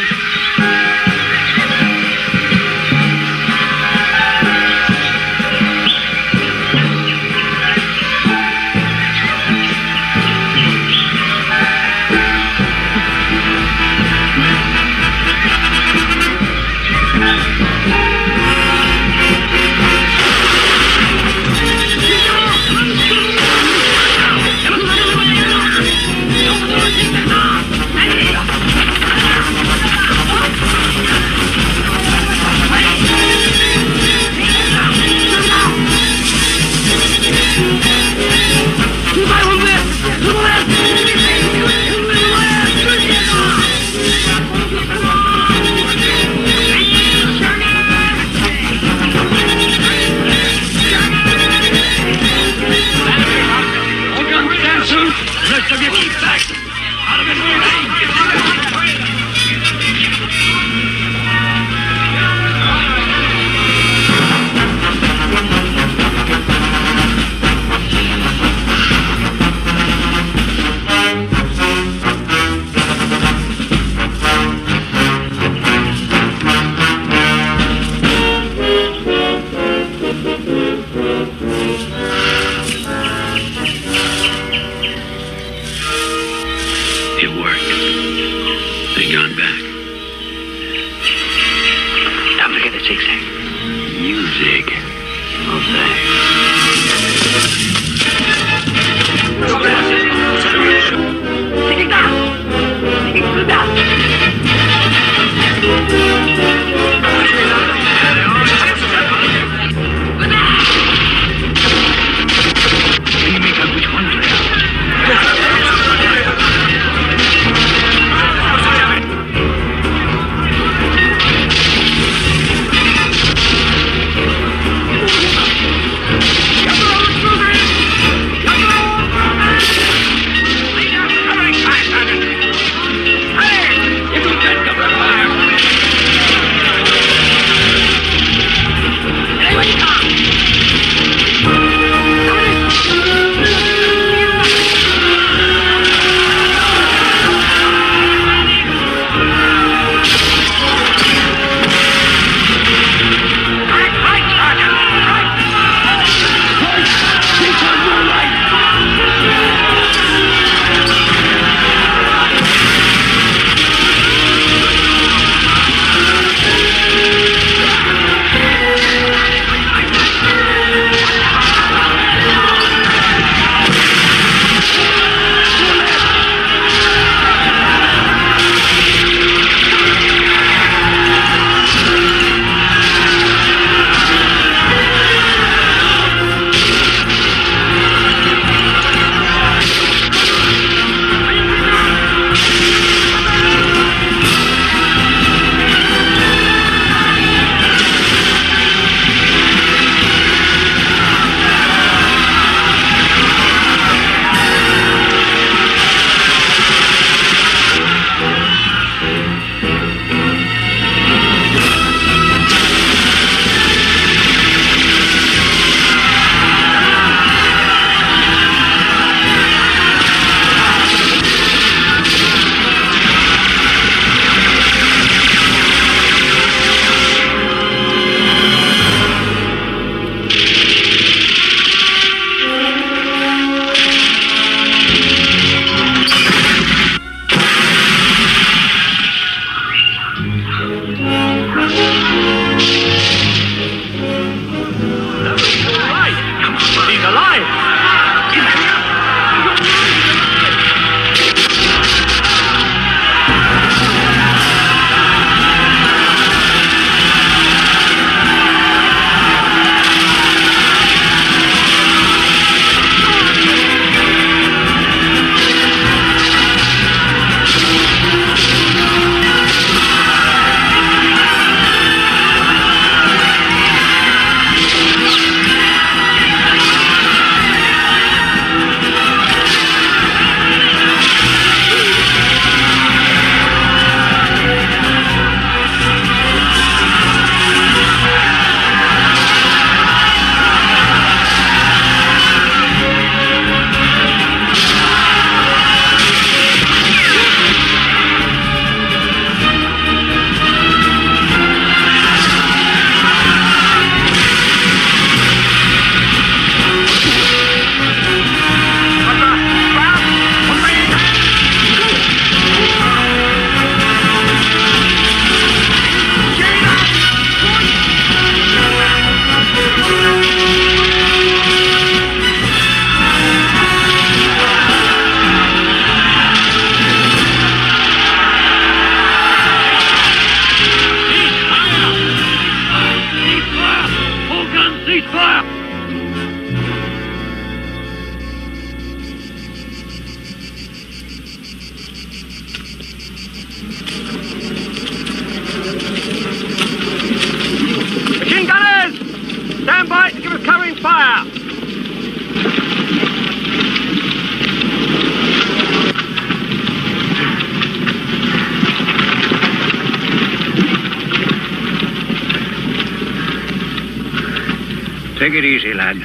Take it easy, lad.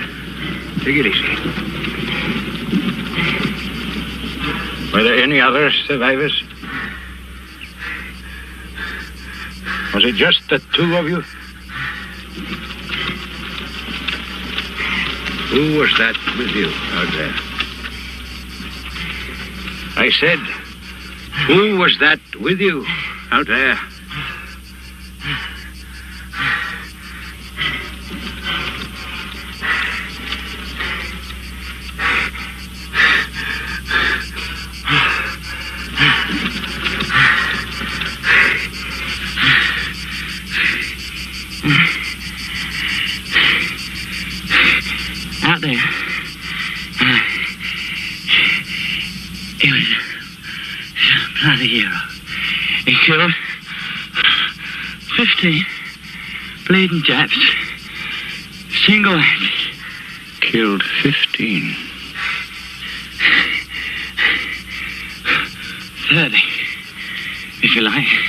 Take it easy. Were there any other survivors? Was it just the two of you? Who was that with you out there? I said, who was that with you out there? Out there. He was a bloody hero. He killed 15 bleeding Japs. Single-handed. Killed 15. 30, if you like.